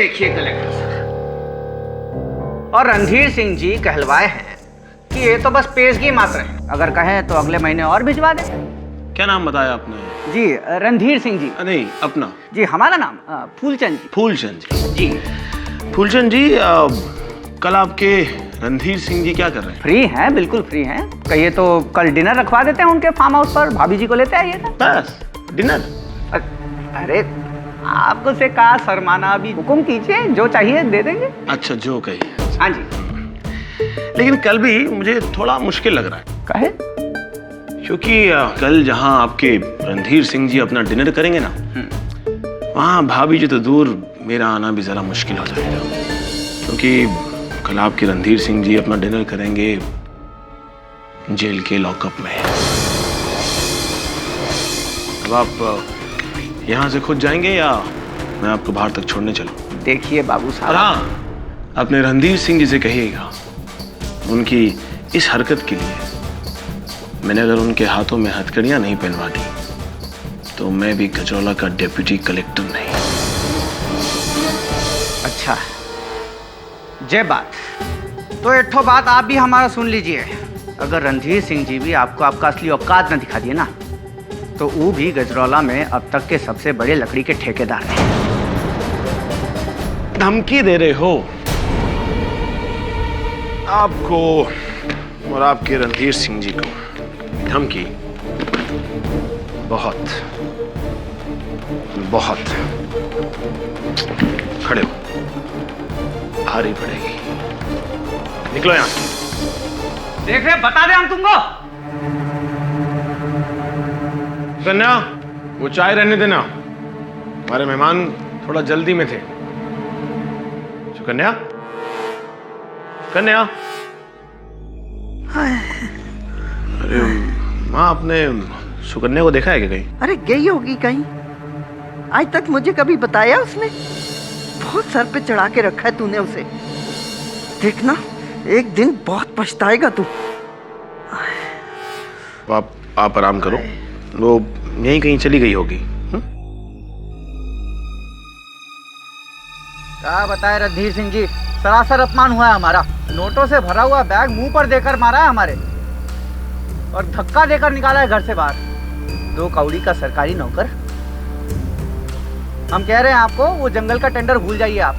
देखिए कलेक्टर साहब, और रणधीर सिंह जी कहलवाए हैं कि ये तो बस पेशगी मात्र है, अगर कहें तो अगले महीने और भिजवा दें। क्या नाम बताया आपने? जी रणधीर सिंह जी। नहीं, अपना। जी हमारा नाम फूलचंद जी। फूलचंद जी। फूलचंद जी, कल आपके रणधीर सिंह जी क्या कर रहे हैं? फ्री हैं, बिल्कुल फ्री हैं। कहिए तो कल डिनर रखवा देते हैं उनके फार्म हाउस पर, भाभी जी को लेते आइएगा। बस डिनर? अरे आपको से कहा शर्माना, अभी हुक्म कीजिए, जो चाहिए दे देंगे। अच्छा, जो कहिए। हाँ जी। लेकिन कल भी मुझे थोड़ा मुश्किल लग रहा है। काहे? क्योंकि कल जहां आपके रणधीर सिंह जी अपना डिनर करेंगे ना, वहां भाभी जी तो दूर, मेरा आना भी जरा मुश्किल हो जाएगा। क्योंकि कल आपके रणधीर सिंह जी अपना डिनर करेंगे जेल के लॉकअप में। अब आप यहाँ से खुद जाएंगे या मैं आपको बाहर तक छोड़ने चलूं? देखिए बाबू साहब। हाँ, अपने रणधीर सिंह जी से कहिएगा, उनकी इस हरकत के लिए मैंने अगर उनके हाथों में हथकड़ियां नहीं पहनवा दी तो मैं भी गजरौला का डिप्टी कलेक्टर नहीं। अच्छा, जय बात। तो एक ठो बात आप भी हमारा सुन लीजिए, अगर रणधीर सिंह जी भी आपको आपका असली औकात न दिखा दिए ना, तो वो भी गजरौला में अब तक के सबसे बड़े लकड़ी के ठेकेदार हैं। धमकी दे रहे हो आपको और आपके रणधीर सिंह जी को? धमकी बहुत बहुत खड़े हो, भारी पड़ेगी। निकलो यहां से। देख रहे, बता दे हम तुमको। कन्या, वो चाय रहने देना, हमारे मेहमान थोड़ा जल्दी में थे। कन्या, कन्या। अरे माँ, आपने सुकन्या को देखा है क्या कहीं? अरे गई होगी कहीं, आज तक मुझे कभी बताया उसने? बहुत सर पे चढ़ा के रखा है तूने उसे। देखना, एक दिन बहुत पछताएगा तू। आप आराम करो, वो यहीं कहीं चली गई होगी। क्या बताए रणधीर सिंह जी, सरासर अपमान हुआ है हमारा। नोटों से भरा हुआ बैग मुंह पर देकर मारा है हमारे, और धक्का देकर निकाला है घर से बाहर। 2 कौड़ी का सरकारी नौकर। हम कह रहे हैं आपको, वो जंगल का टेंडर भूल जाइए आप,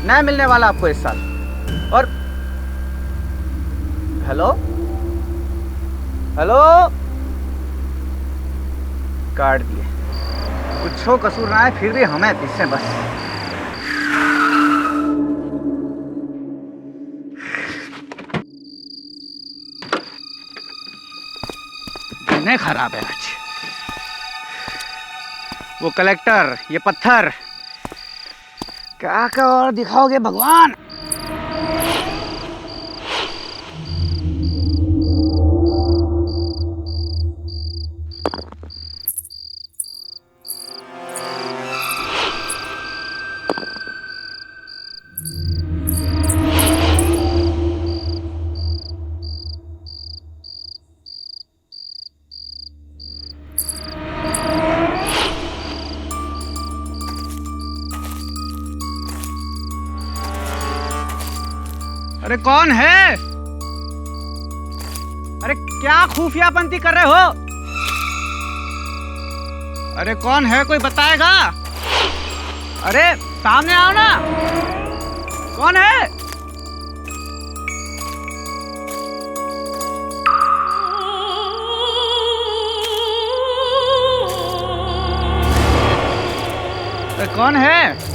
नया मिलने वाला आपको इस साल। और हेलो हेलो, काट दिए। कुछ कसूर ना है, फिर भी हमें पीछे बस। दिन खराब है आज। वो कलेक्टर, ये पत्थर, क्या क्या और दिखाओगे भगवान। अरे कौन है? अरे क्या खुफियापंती कर रहे हो? अरे कौन है, कोई बताएगा? अरे सामने आओ ना, कौन है? अरे कौन है?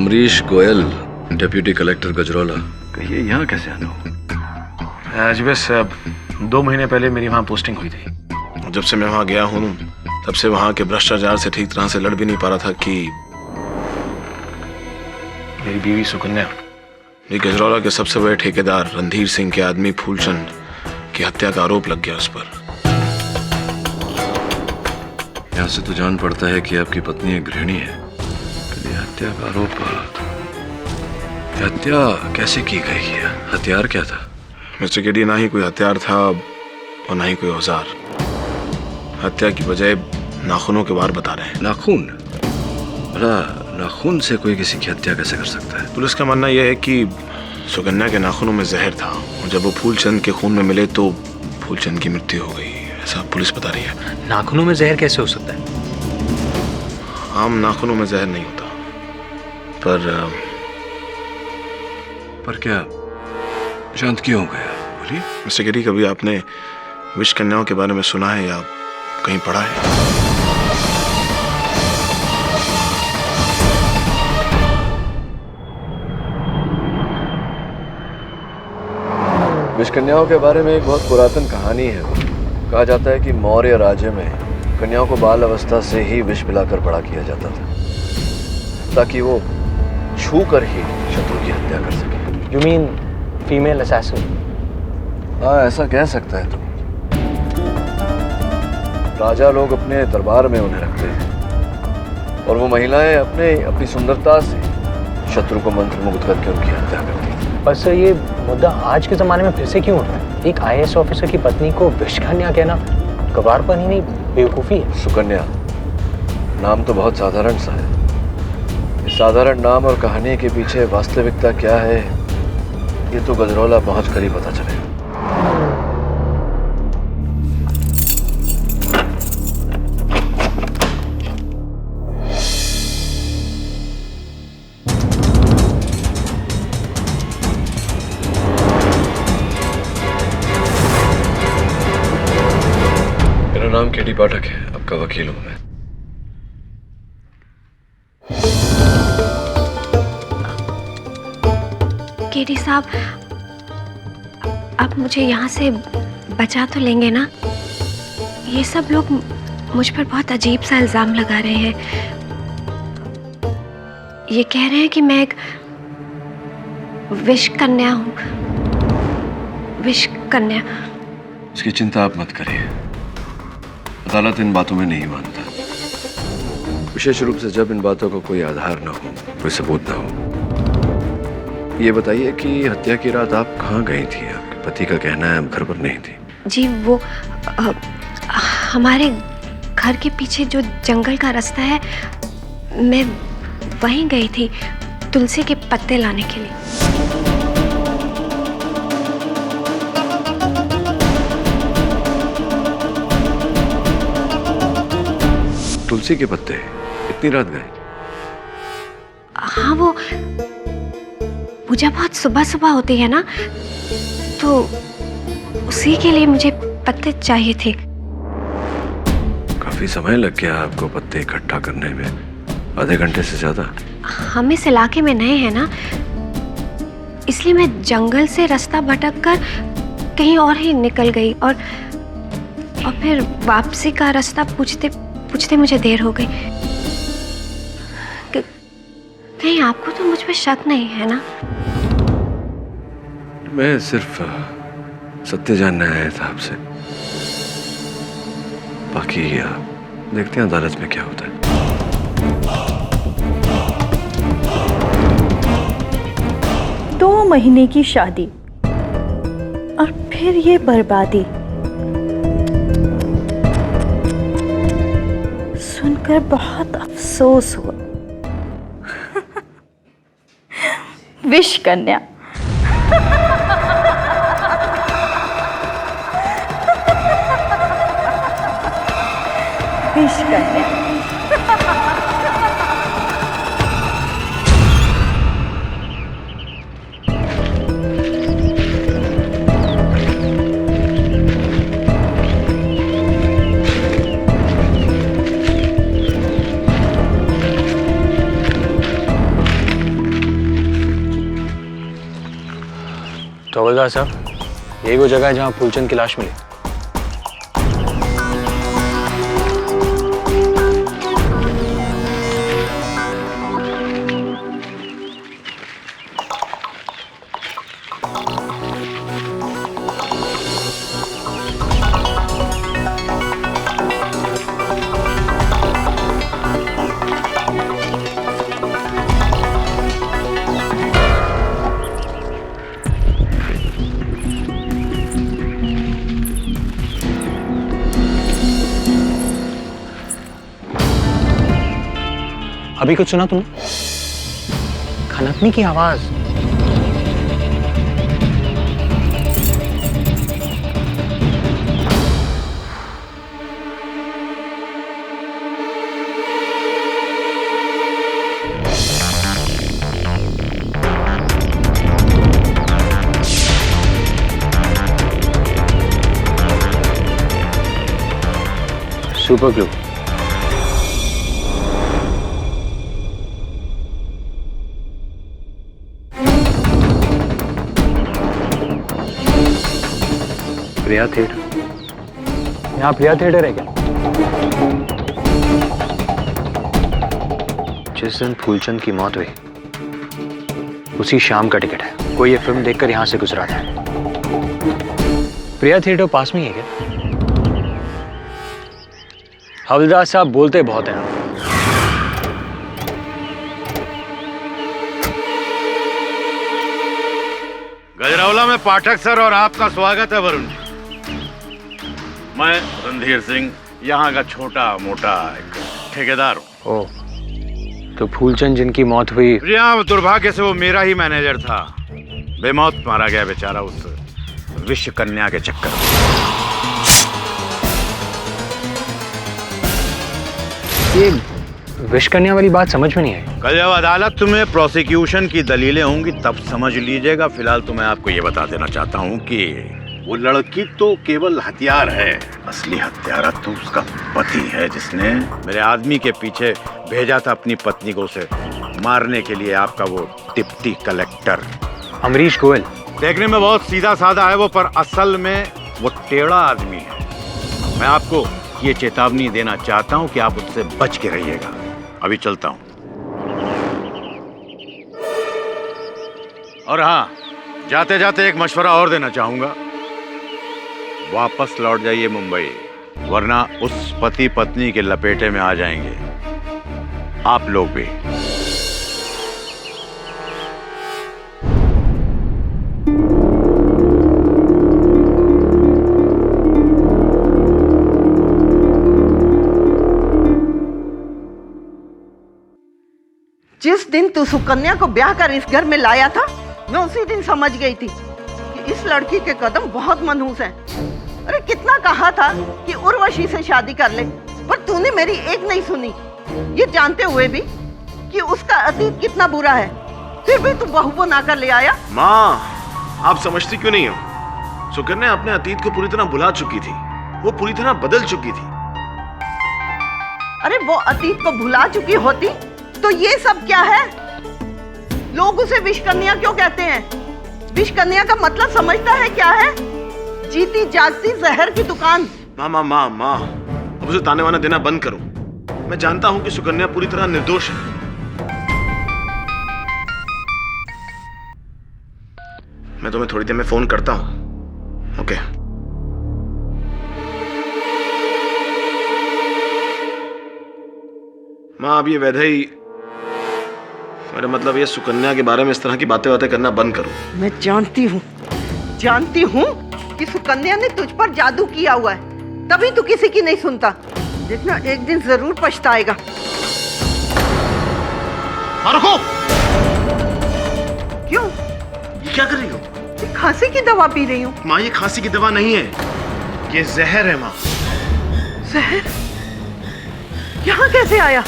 Amrish Goyal, deputy collector Gajraula. कहिए यहाँ कैसे आना हो? आज बस 2 महीने पहले मेरी वहाँ पोस्टिंग हुई थी। जब से मैं वहाँ गया हूँ तब से वहाँ के भ्रष्टाचार से ठीक तरह से लड़ भी नहीं पा रहा था कि मेरी बीवी सुकन्या, ये गजरौला के सबसे बड़े ठेकेदार रणधीर सिंह के आदमी फूलचंद की हत्या का आरोप लग गया उस पर। यहाँ से तो जान पड़ता है कि आपकी पत्नी एक गृहिणी है। ये हत्या का आरोप, हत्या कैसे की गई है? हथियार क्या था? मिस्टर केडी, ना ही कोई हथियार था और ना ही कोई औजार। हत्या की बजाय नाखूनों के वार बता रहे हैं। नाखून? भला नाखून से कोई किसी की हत्या कैसे कर सकता है? पुलिस का मानना यह है कि सुकन्या के नाखूनों में जहर था और जब वो फूलचंद के खून में मिले तो फूलचंद की मृत्यु हो गई, ऐसा पुलिस बता रही है। नाखूनों में जहर कैसे हो सकता है? आम नाखूनों में जहर नहीं होता, पर क्या शांत क्यों हो गया? बोलिए। मिस्टर केडी, कभी आपने विष कन्याओं के बारे में सुना है या कहीं पढ़ा है? विष कन्याओं के बारे में एक बहुत पुरातन कहानी है। कहा जाता है कि मौर्य राज्य में कन्याओं को बाल अवस्था से ही विष पिलाकर बड़ा किया जाता था ताकि वो छू कर ही शत्रु की हत्या कर सके। You mean female assassin? हाँ, ऐसा कह सकता है तू। राजा लोग अपने दरबार में उन्हें रखते हैं और वो महिलाएं अपनी सुंदरता से शत्रु को मंत्र मुग्ध करके उनकी हत्या करती हैं। पर सर, ये मुद्दा आज के ज़माने में फिर से क्यों उठ रहा है? एक IAS ऑफिसर की पत्नी को विष कन्या कहना गवारपन ही नहीं, बेवकूफ़ी है। सुकन्या नाम तो बहुत साधारण सा है। इस साधारण नाम और कहानी के पीछे वास्तविकता क्या है, ये तो गजरौला पहुंच कर ही पता चलेगा। मेरा नाम केडी पाठक है, आपका वकील हूं मैं। केडी साहब, आप मुझे यहाँ से बचा तो लेंगे ना? ये सब लोग मुझ पर बहुत अजीब सा इल्ज़ाम लगा रहे हैं। ये कह रहे हैं कि मैं एक विष कन्या हूँ। विष कन्या? इसकी चिंता आप मत करिए, अदालत इन बातों में नहीं मानता, विशेष रूप से जब इन बातों को कोई आधार ना हो, कोई सबूत ना हो। ये बताइए कि हत्या की रात आप कहाँ गई थी? आपके पति का कहना है आप घर पर नहीं थी। जी, वो हमारे घर के पीछे जो जंगल का रास्ता है, मैं वहीं गई थी तुलसी के पत्ते लाने के लिए। तुलसी के पत्ते? इतनी रात गए? हाँ, वो पूजा बहुत सुबह सुबह होती है ना, तो उसी के लिए मुझे पत्ते चाहिए थे। काफी समय लग गया आपको पत्ते इकट्ठा करने में, आधे घंटे से ज्यादा। हम इस इलाके में नए हैं ना, इसलिए मैं जंगल से रास्ता भटक कर कहीं और ही निकल गई और फिर वापसी का रास्ता पूछते पूछते मुझे देर हो गई। कहीं आपको तो मुझ पर शक नहीं है ना? मैं सिर्फ सत्य जानने आया था आपसे, बाकी देखते हैं अदालत में क्या होता है। 2 महीने की शादी और फिर ये बर्बादी। सुनकर बहुत अफसोस हुआ। विष कन्या। विष कन्या। हवलदार साहब, यही वो जगह है जहाँ फूलचंद की लाश मिली। अभी कुछ सुना तुमने? खनकने की आवाज। Super glue. प्रिया थिएटर। यहाँ प्रिया थिएटर है क्या? जिस दिन फूलचंद की मौत हुई उसी शाम का टिकट है। कोई ये फिल्म देखकर यहाँ से गुजरा था। प्रिया थिएटर पास में ही है क्या? हवलदार साहब बोलते बहुत हैं। गजरौला में पाठक सर और आपका स्वागत है वरुण जी। मैं रणधीर सिंह, यहाँ का छोटा मोटा एक ठेकेदार हूँ। ओह, तो फूलचंद जिनकी मौत हुई। यहाँ दुर्भाग्य से वो मेरा ही मैनेजर था। बेमौत मारा गया बेचारा उस विश्व कन्या के चक्कर में। ये विश्व कन्या वाली बात समझ में नहीं आई। कल जब अदालत में प्रोसिक्यूशन की दलीलें होंगी तब समझ लीजिएगा। फिलहाल तो मैं आपको ये बता देना चाहता हूँ कि वो लड़की तो केवल हथियार है, असली हत्यारा तो उसका पति है, जिसने मेरे आदमी के पीछे भेजा था अपनी पत्नी को उसे मारने के लिए। आपका वो डिप्टी कलेक्टर अमरीश गोयल। देखने में बहुत सीधा साधा है वो, पर असल में वो टेढ़ा आदमी है। मैं आपको ये चेतावनी देना चाहता हूँ कि आप उससे बच के रहिएगा। अभी चलता हूँ। और हाँ, जाते जाते एक मशवरा और देना चाहूंगा। वापस लौट जाइए मुंबई, वरना उस पति पत्नी के लपेटे में आ जाएंगे आप लोग भी। जिस दिन तू सुकन्या को ब्याह कर इस घर में लाया था, मैं उसी दिन समझ गई थी कि इस लड़की के कदम बहुत मनहूस हैं। अरे कितना कहा था कि उर्वशी से शादी कर ले, पर तूने मेरी एक नहीं सुनी। ये जानते हुए भी कि उसका अतीत कितना बुरा है, फिर भी तू बहू बना कर ले आया। माँ, आप समझती क्यों नहीं हो? सुकन्या अपने अतीत को पूरी तरह भुला चुकी थी। वो पूरी तरह बदल चुकी थी। अरे वो अतीत को भुला चुकी होती तो ये सब क्या है? लोग उसे विषकन्या क्यों कहते हैं? विषकन्या का मतलब समझता है क्या है? जीती जागती जहर की दुकान। माँ माँ माँ माँ, अब उसे ताने वाना देना बंद करो। मैं जानता हूँ कि सुकन्या पूरी तरह निर्दोष है। मैं तुम्हें थोड़ी देर में फोन करता हूँ। ओके। माँ, अब ये वैधई, मेरा मतलब ये सुकन्या के बारे में इस तरह की बातें करना बंद करो। मैं जानती हूँ कि सुकन्या ने तुझ पर जादू किया हुआ है, तभी तू किसी की नहीं सुनता। देखना एक दिन जरूर पछताएगा। रुको। क्यों? ये क्या कर रही हो? खांसी की दवा पी रही हूँ। माँ, ये खांसी की दवा नहीं है, ये जहर है। माँ, जहर यहाँ कैसे आया?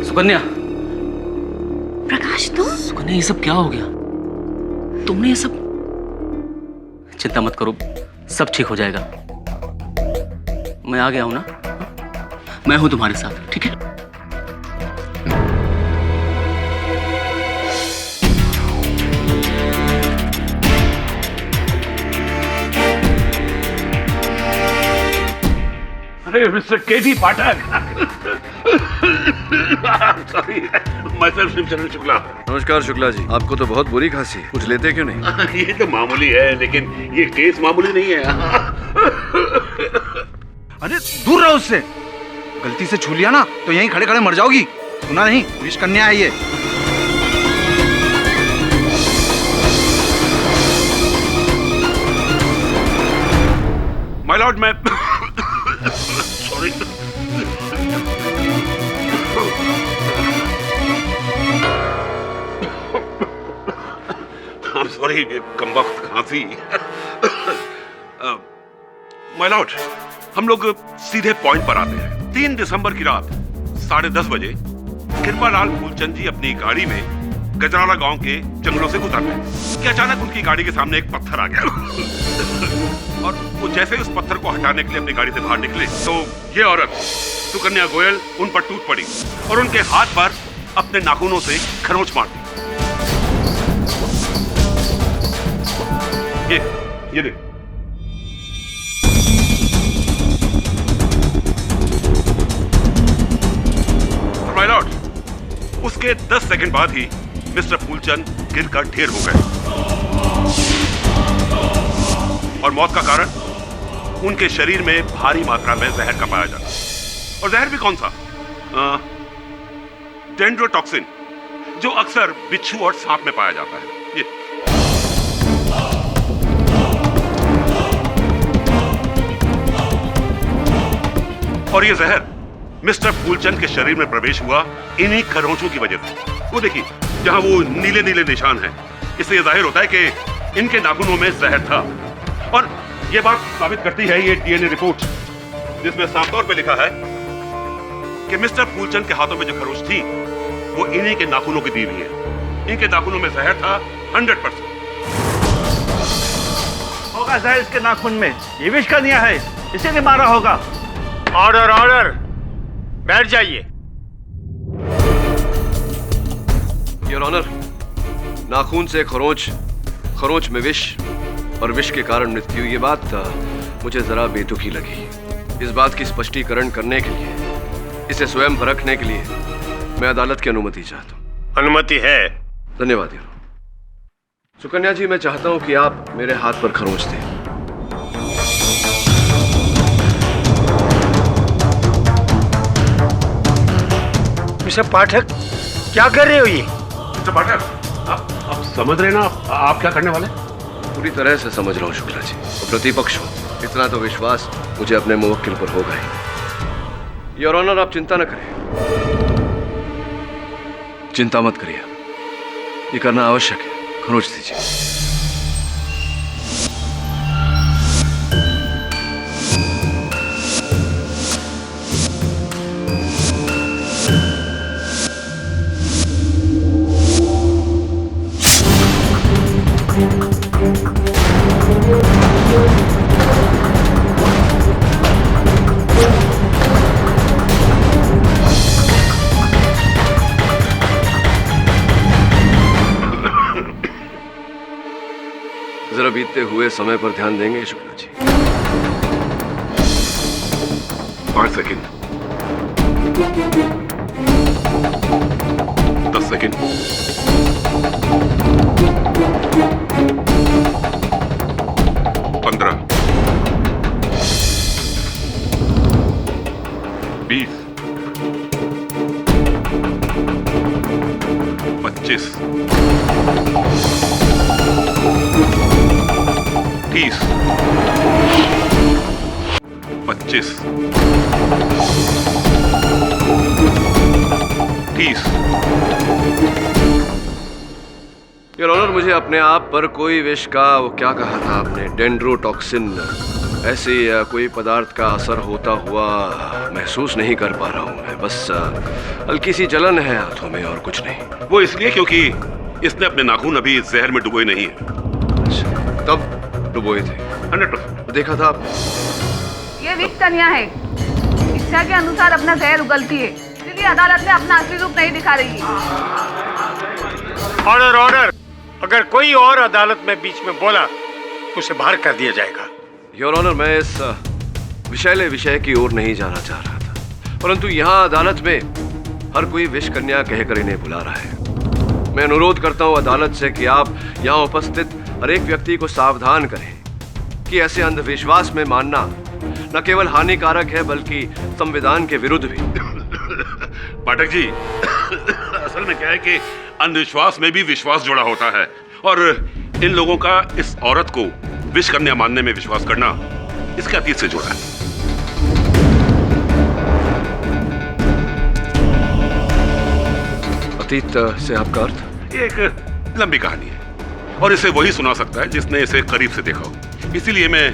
सुकन्या। प्रकाश, तुम? सुकन्या, ये सब क्या हो गया? तुमने ये सब? चिंता मत करो, सब ठीक हो जाएगा। मैं आ गया हूं ना। मैं हूं तुम्हारे साथ, ठीक है? अरे मिस्टर केडी पाठक, सॉरी, मैं शिवचरण शुक्ला। नमस्कार शुक्ला जी, आपको तो बहुत बुरी खांसी, कुछ लेते क्यों नहीं? ये तो मामूली है, लेकिन ये केस मामूली नहीं है। अरे दूर रहो उससे, गलती से छू लिया ना तो यहीं खड़े खड़े मर जाओगी। सुना नहीं, विष कन्या है ये। माय लॉर्ड, मैं सॉरी, I'm sorry, कमबख्त खांसी। माय लॉर्ड, हम लोग सीधे पॉइंट पर आते हैं। 3 दिसंबर की रात 10:30 बजे कृपालाल फूलचंद जी अपनी गाड़ी में गजराला गांव के जंगलों से गुजर रहे कि अचानक उनकी गाड़ी के सामने एक पत्थर आ गया और वो जैसे उस पत्थर को हटाने के लिए अपनी गाड़ी से बाहर निकले तो ये औरत सुकन्या गोयल उन पर टूट पड़ी और उनके हाथ पर अपने नाखूनों से खरोंच मार दी। ये देख। माय लॉर्ड, उसके 10 सेकंड बाद ही मिस्टर फूलचंद गिरकर ढेर हो गए और मौत का कारण उनके शरीर में भारी मात्रा में जहर का पाया जाता। और जहर भी कौन सा? डेंड्रोटॉक्सिन, जो अक्सर बिच्छू और सांप में पाया जाता है। ये और ये जहर मिस्टर फूलचंद के शरीर में प्रवेश हुआ इन्हीं खरोंचों की वजह से। वो देखिए, जहां वो नीले नीले निशान हैं, इससे यह जाहिर होता है कि इनके नाखूनों में जहर था। और ये बात साबित करती है ये डीएनए रिपोर्ट, जिसमें साफ तौर पे लिखा है कि मिस्टर फूलचंद के हाथों में जो खरोंच थी वो इन्हीं के नाखूनों की दी हुई है। इनके नाखूनों में जहर था 100%। होगा जहर इसके नाखून में, ये विष कन्या है, इसीलिए मारा होगा। ऑर्डर, ऑर्डर, बैठ जाइए। योर ऑनर, नाखून से खरोंच, खरोंच में विष और विष के कारण मृत्यु, ये बात मुझे जरा बेतुकी लगी। इस बात की स्पष्टीकरण करने के लिए, इसे स्वयं परखने के लिए मैं अदालत की अनुमति चाहता हूँ। अनुमति है। धन्यवाद योर ऑनर। सुकन्या जी, मैं चाहता हूँ कि आप मेरे हाथ पर खरोंच दें। मिस्टर पाठक, क्या कर रहे हो ये? मिस्टर पाठक, आप समझ रहे ना आप क्या करने वाले? पूरी तरह से समझ रहा हूँ शुक्ला जी। तो प्रतिपक्ष हो, इतना तो विश्वास मुझे अपने मुवक्किल पर होगा ही। योर ऑनर, आप चिंता न करें, चिंता मत करिए, ये करना आवश्यक है। खरोंच दीजिए। जरा बीतते हुए समय पर ध्यान देंगे Shukla ji? 5 second, 10 second, 15, 20, 25, 30, 25, 30। Your honour, मुझे अपने आप पर कोई विष का, वो क्या कहा था आपने, डेंड्रोटॉक्सिन, ऐसे कोई पदार्थ का असर होता हुआ महसूस नहीं कर पा रहा हूँ मैं। बस हल्की सी जलन है हाथों में और कुछ नहीं। वो इसलिए क्योंकि इसने अपने नाखून अभी जहर में डुबोए नहीं है। अच्छा, तब डुबोए थे? 100%। देखा था आपने? ये विष कन्या है, इससे व्याख्या के अनुसार अपना जहर उगलती है, इसलिए अदालत में अपना असली रूप नहीं दिखा रही। ऑर्डर ऑर्डर, अगर कोई और अदालत में बीच में बोला तो उसे बाहर कर दिया जाएगा। योर ऑनर, मैं इस विषैले विषय की ओर नहीं जाना चाह रहा था, परंतु यहाँ अदालत में हर कोई विष कन्या कहकर इन्हें बुला रहा है। मैं अनुरोध करता हूँ अदालत से कि आप यहाँ उपस्थित हर एक व्यक्ति को सावधान करें कि ऐसे अंधविश्वास में मानना न केवल हानिकारक है बल्कि संविधान के विरुद्ध भी। पाठक जी, असल में क्या है कि अंधविश्वास में भी विश्वास जुड़ा होता है, और इन लोगों का इस औरत को विष कन्या मानने में विश्वास करना इसके अतीत से जुड़ा है। अतीत से आपका अर्थ? ये एक लंबी कहानी है और इसे वही सुना सकता है जिसने इसे करीब से देखा हो। इसीलिए मैं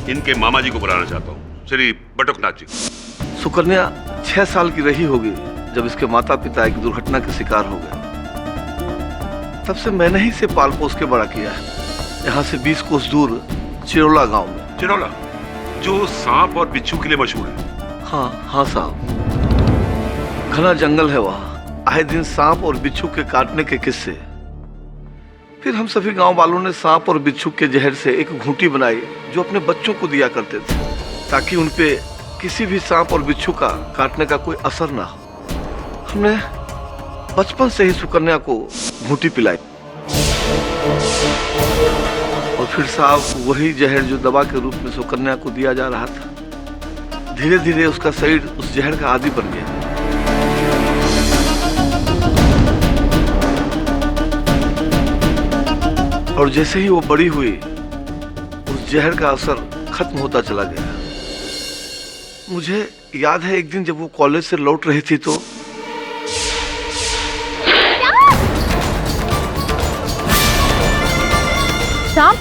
इनके मामा जी को बुलाना चाहता हूँ, श्री बटुकनाथ जी। सुकन्या 6 साल की रही होगी जब इसके माता पिता एक दुर्घटना के शिकार हो गए। तब से मैंने ही इसे पाल पोस के बड़ा किया है, यहाँ से 20 कोस दूर चिरोला गांव में। चिरोला जो सांप और बिच्छू के लिए मशहूर है? हाँ साहब, घना जंगल है वहाँ, आए दिन सांप और बिच्छू के काटने के किस्से। फिर हम सभी गांव वालों ने सांप और बिच्छू के जहर से एक घूंटी बनाई जो अपने बच्चों को दिया करते थे, ताकि उनपे किसी भी सांप और बिच्छू का काटने का कोई असर ना हो। हमने बचपन से ही सुकन्या को घूंटी पिलाई और फिर साहब वही जहर जो दवा के रूप में सुकन्या को दिया जा रहा था, धीरे धीरे उसका शरीर उस जहर का आदी बन गया। और जैसे ही वो बड़ी हुई उस जहर का असर खत्म होता चला गया। मुझे याद है एक दिन जब वो कॉलेज से लौट रही थी तो सांप?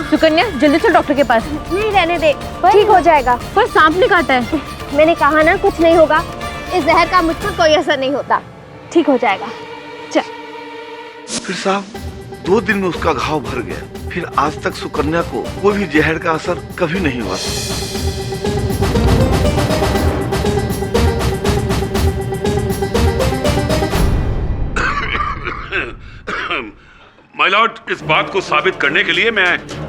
सुकन्या जल्दी से डॉक्टर के पास। नहीं, रहने दे, ठीक हो जाएगा। पर सांप ने काटा है। मैंने कहा ना कुछ नहीं होगा, इस जहर का मुझ पर कोई असर नहीं होता, ठीक हो जाएगा। चल। फिर साहब 2 दिन में उसका घाव भर गया। फिर आज तक सुकन्या को कोई भी जहर का असर कभी नहीं हुआ। माय लॉर्ड, इस बात को साबित करने के लिए मैं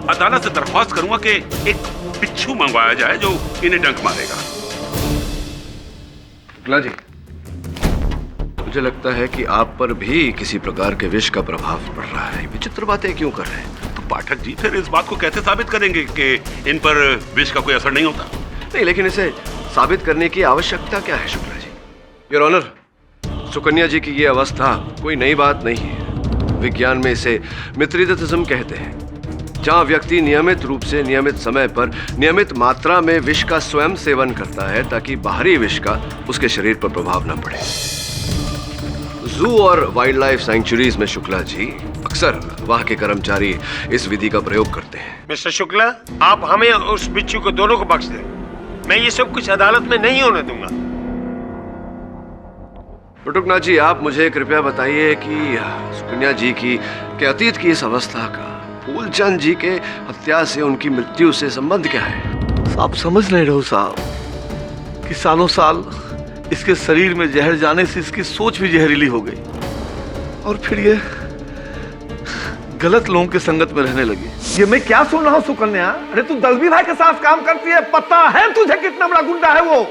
अदालत से दरख्वास्त करूंगा कि एक बिच्छू मंगवाया जाए जो इन्हें डंक मारेगा। शुक्ला जी, मुझे लगता है कि आप पर भी किसी प्रकार के विष का प्रभाव पड़ रहा है। विचित्र बातें क्यों कर रहे हैं? तो पाठक जी फिर इस बात को कैसे साबित करेंगे कि इन पर विष का कोई असर नहीं होता? नहीं, लेकिन इसे साबित करने की आवश्यकता क्या है शुक्ला जी? योर ऑनर, सुकन्या जी की ये अवस्था कोई नई बात नहीं है। विज्ञान में इसे मित्रिदिज्म कहते हैं, जहाँ व्यक्ति नियमित रूप से नियमित समय पर नियमित मात्रा में विष का स्वयं सेवन करता है ताकि बाहरी विष का उसके शरीर पर प्रभाव न पड़े। जू और वाइल्ड लाइफ सैंक्चुरीज में शुक्ला जी अक्सर वहाँ के कर्मचारी इस विधि का प्रयोग करते हैं। मिस्टर शुक्ला, आप हमें और उस बिच्छू को दोनों को बख्श दें। मैं ये सब कुछ अदालत में नहीं होने दूंगा। बटुकनाथ जी, आप मुझे कृपया बताइए कि सुकन्या जी की के अतीत की इस अवस्था का फूलचंद जी के हत्या से उनकी मृत्यु से संबंध क्या है? आप समझ नहीं रहो साहब कि सालों साल इसके शरीर में जहर जाने से इसकी सोच भी जहरीली हो गई और फिर ये गलत लोगों के संगत में रहने लगी। ये मैं क्या सुन रहा हूँ सुकन्या? अरे तू दलवी भाई के साथ काम करती है, पता है तुझे कितना बड़ा गुंडा है वो।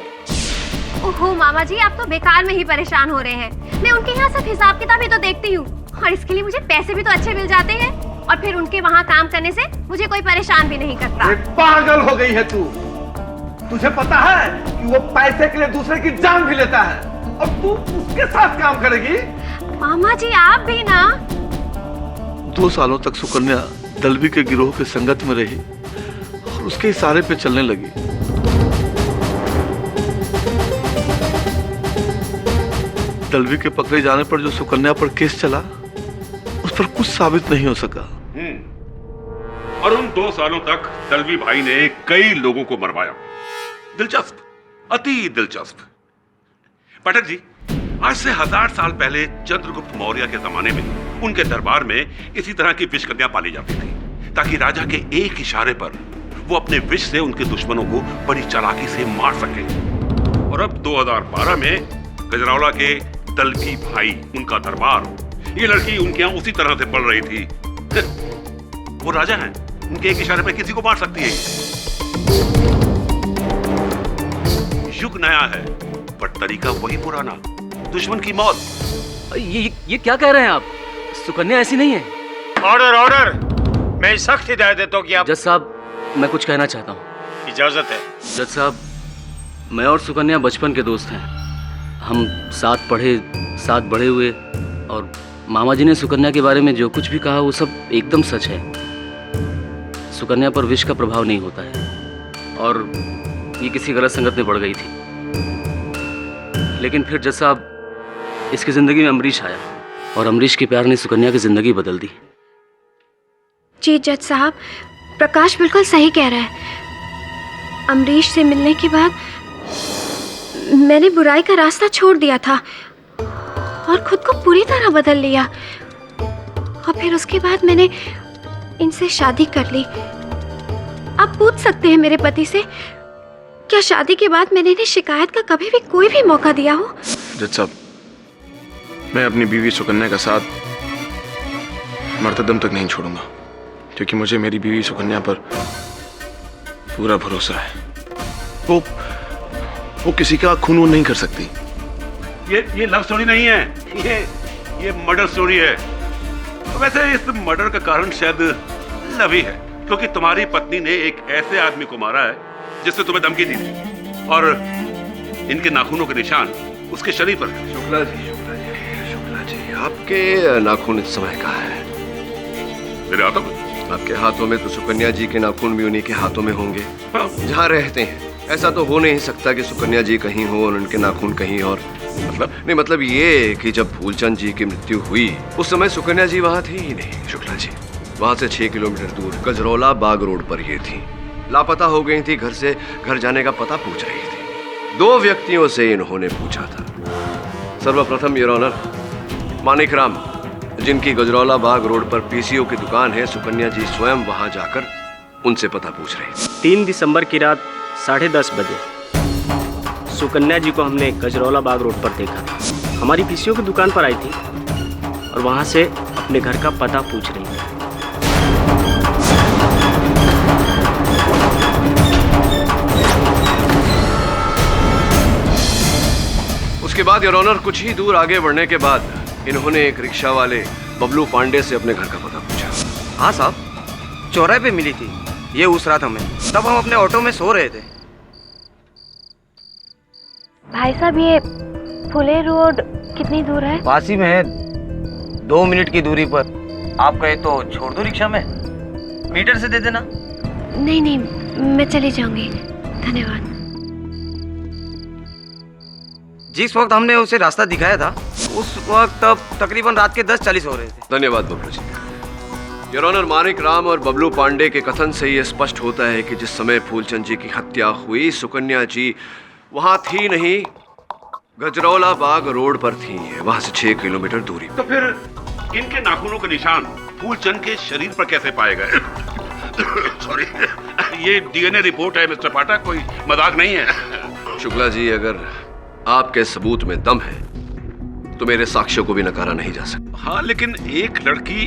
ओहो मामा जी, आप तो बेकार में ही परेशान हो रहे हैं। मैं उनके यहाँ सब हिसाब किताब ही तो देखती हूँ और इसके लिए मुझे पैसे भी तो अच्छे मिल जाते हैं और फिर उनके वहाँ काम करने से मुझे कोई परेशान भी नहीं करता। पागल हो गई है तू। तुझे पता है कि वो पैसे के लिए दूसरे की जान भी लेता है और तू उसके साथ काम करेगी? मामा जी आप भी ना। 2 सालों तक सुकन्या दलवी के गिरोह के संगत में रही और उसके इशारे पे चलने लगी। दलवी के पकड़े जाने पर जो सुकन्या पर केस चला उस पर कुछ साबित नहीं हो सका। और उन 2 सालों तक दलवी भाई ने कई लोगों को मरवाया। दिलचस्प, अति दिलचस्प। पाठक जी, आज से 1000 साल पहले चंद्रगुप्त मौर्य के जमाने में उनके दरबार में इसी तरह की विष कन्या पाली जाती थी ताकि राजा के एक इशारे पर वो अपने विष से उनके दुश्मनों को बड़ी चालाकी से मार सके। और अब 2012 में गजरौला के तलवी भाई, उनका दरबार, ये लड़की उनके यहाँ उसी तरह से पल रही थी। वो राजा हैं, उनके एक इशारे पे किसी को मार सकती है। युग नया है पर तरीका वही पुराना, दुश्मन की मौत। ये क्या कह रहे हैं आप? सुकन्या ऐसी नहीं है। ऑर्डर ऑर्डर, मैं सख्त हिदायत देता हूँ कि आप। जज साहब, मैं कुछ कहना चाहता हूँ। इजाजत है। जज साहब, मैं और सुकन्या बचपन के दोस्त हैं। हम साथ पढ़े, साथ बड़े हुए, और मामा जी ने सुकन्या के बारे में जो कुछ भी कहा वो सब एकदम सच है। सुकन्या पर विष का प्रभाव नहीं होता है और ये किसी गलत संगत में पड़ गई थी। लेकिन फिर जज साहब, इसकी जिंदगी में अमरीश आया और अमरीश के प्यार ने सुकन्या की जिंदगी बदल दी। जी जज साहब, प्रकाश बिल्कुल सही कह रहा है। अमरीश से मिलने के बाद मैंने बुराई का रास्ता छोड़ दिया था और खुद को पूरी तरह बदल लिया। और फिर उसके बाद मैंने इनसे शादी कर ली। आप पूछ सकते हैं मेरे पति से, क्या शादी के बाद मैंने इन्हें शिकायत का कभी भी कोई भी मौका दिया हो? जज साहब, मैं अपनी बीवी सुकन्या का साथ मरते दम तक नहीं छोड़ूंगा, क्योंकि मुझे मेरी बीवी सुकन्या पर पूरा भरोसा है। वो किसी का खून वून नहीं कर सकती। ये लव स्टोरी नहीं है, ये मर्डर स्टोरी है। वैसे इस मर्डर का कारण शायद लव ही है, क्योंकि तुम्हारी पत्नी ने एक ऐसे आदमी को मारा है जिसने तुम्हें धमकी दी थी, और इनके नाखूनों के निशान उसके शरीर पर है। शुक्ला जी, आपके नाखून इस समय कहाँ है? मेरे हाथों में। आपके हाथों में तो सुकन्या जी के नाखून भी उन्हीं के हाथों में होंगे जहाँ रहते हैं। ऐसा तो हो नहीं सकता कि सुकन्या जी कहीं हो और उनके नाखून कहीं और। मतलब ये कि जब फूलचंद जी की मृत्यु हुई उस समय सुकन्या जी वहाँ थी ही नहीं। शुक्ला जी, वहाँ से 6 किलोमीटर दूर गजरौला बाग रोड पर ये थी। लापता हो गई थी, घर से घर जाने का पता पूछ रही थी। 2 व्यक्तियों से इन्होंने पूछा था। सर्वप्रथम योर ऑनर, मानिक राम, जिनकी गजरौला बाग रोड पर पीसीओ की दुकान है, सुकन्या जी स्वयं वहां जाकर उनसे पता पूछ रही थी। 3 दिसंबर की रात 10:30 बजे सुकन्या जी को हमने गजरौला बाग रोड पर देखा था। हमारी पीसीओ की दुकान पर आई थी और वहां से अपने घर का पता पूछ रही थी। उसके बाद योर ऑनर, कुछ ही दूर आगे बढ़ने के बाद इन्होंने एक रिक्शा वाले बबलू पांडे से अपने घर का पता पूछा। हाँ साहब, चौराहे पे मिली थी ये उस रात हमें। तब हम अपने ऑटो में सो रहे थे। भाई साहब, ये फुले रोड कितनी दूर है? पास ही में है, 2 मिनट की दूरी पर। आप कहे तो छोड़ दो रिक्शा में, मीटर से दे देना। नहीं, मैं चली जाऊंगी, धन्यवाद। जिस वक्त हमने उसे रास्ता दिखाया था उस वक्त तब तकरीबन रात के 10:40 हो रहे थे। धन्यवाद बबलू जी। योर ऑनर, मानिक राम और बबलू पांडे के कथन से यह स्पष्ट होता है कि जिस समय फूलचंद जी की हत्या हुई, सुकन्या जी वहां थी नहीं, गजरौला बाग रोड पर थी, वहां से 6 किलोमीटर दूरी। तो फिर इनके नाखूनों के निशान फूलचंद के शरीर पर कैसे पाए गए? सॉरी, ये डीएनए रिपोर्ट है मिस्टर पाठक, कोई मजाक नहीं है। शुक्ला जी, अगर आपके सबूत में दम है तो मेरे साक्ष्यों को भी नकारा नहीं जा सकता। हाँ, लेकिन एक लड़की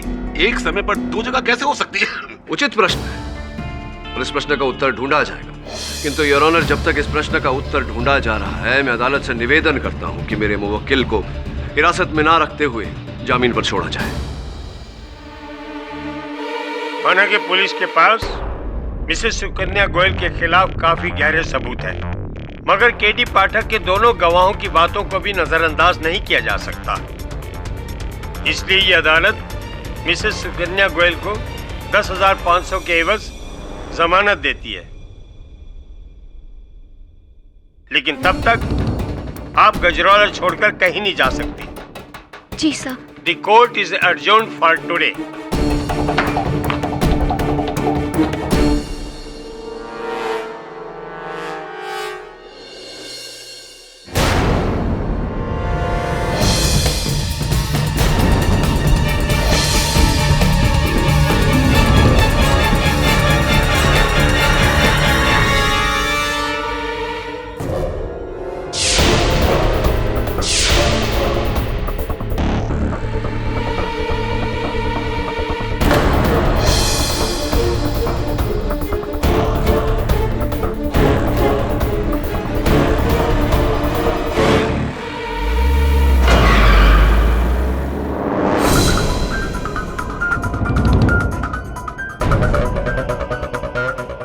एक समय पर 2 जगह कैसे हो सकती है? उचित प्रश्न है और इस प्रश्न का उत्तर ढूंढा जाएगा। किंतु योर ऑनर, जब तक इस प्रश्न का उत्तर ढूंढा जा रहा है, मैं अदालत से निवेदन करता हूं कि मेरे मुवक्किल को हिरासत में ना रखते हुए जामीन पर छोड़ा जाए। माना कि पुलिस के पास मिसेस सुकन्या गोयल के खिलाफ काफी गहरे सबूत हैं, मगर केडी पाठक के दोनों गवाहों की बातों को भी नजरअंदाज नहीं किया जा सकता। इसलिए ये अदालत मिसेस सुकन्या गोयल को 10,500 के एवज जमानत देती है। लेकिन तब तक आप गजरौला छोड़कर कहीं नहीं जा सकती। जी sir. The court is adjourned for today.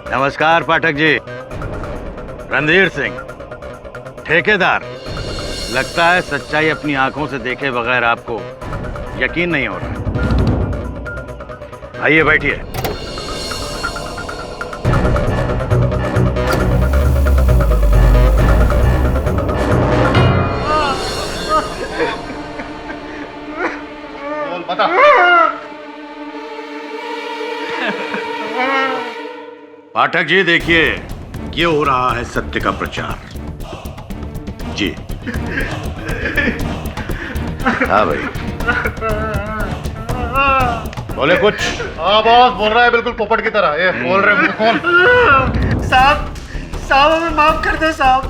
नमस्कार पाठक जी। रणधीर सिंह, ठेकेदार। लगता है सच्चाई अपनी आंखों से देखे बगैर आपको यकीन नहीं हो रहा। आइए बैठिए। बता। पाठक जी देखिए, ये हो रहा है सत्य का प्रचार। जी हाँ भाई, बोले कुछ। हाँ बॉस, बोल रहा है बिल्कुल पोपट की तरह। ये बोल रहे मुंह खोल। साहब हमें माफ कर दो साहब।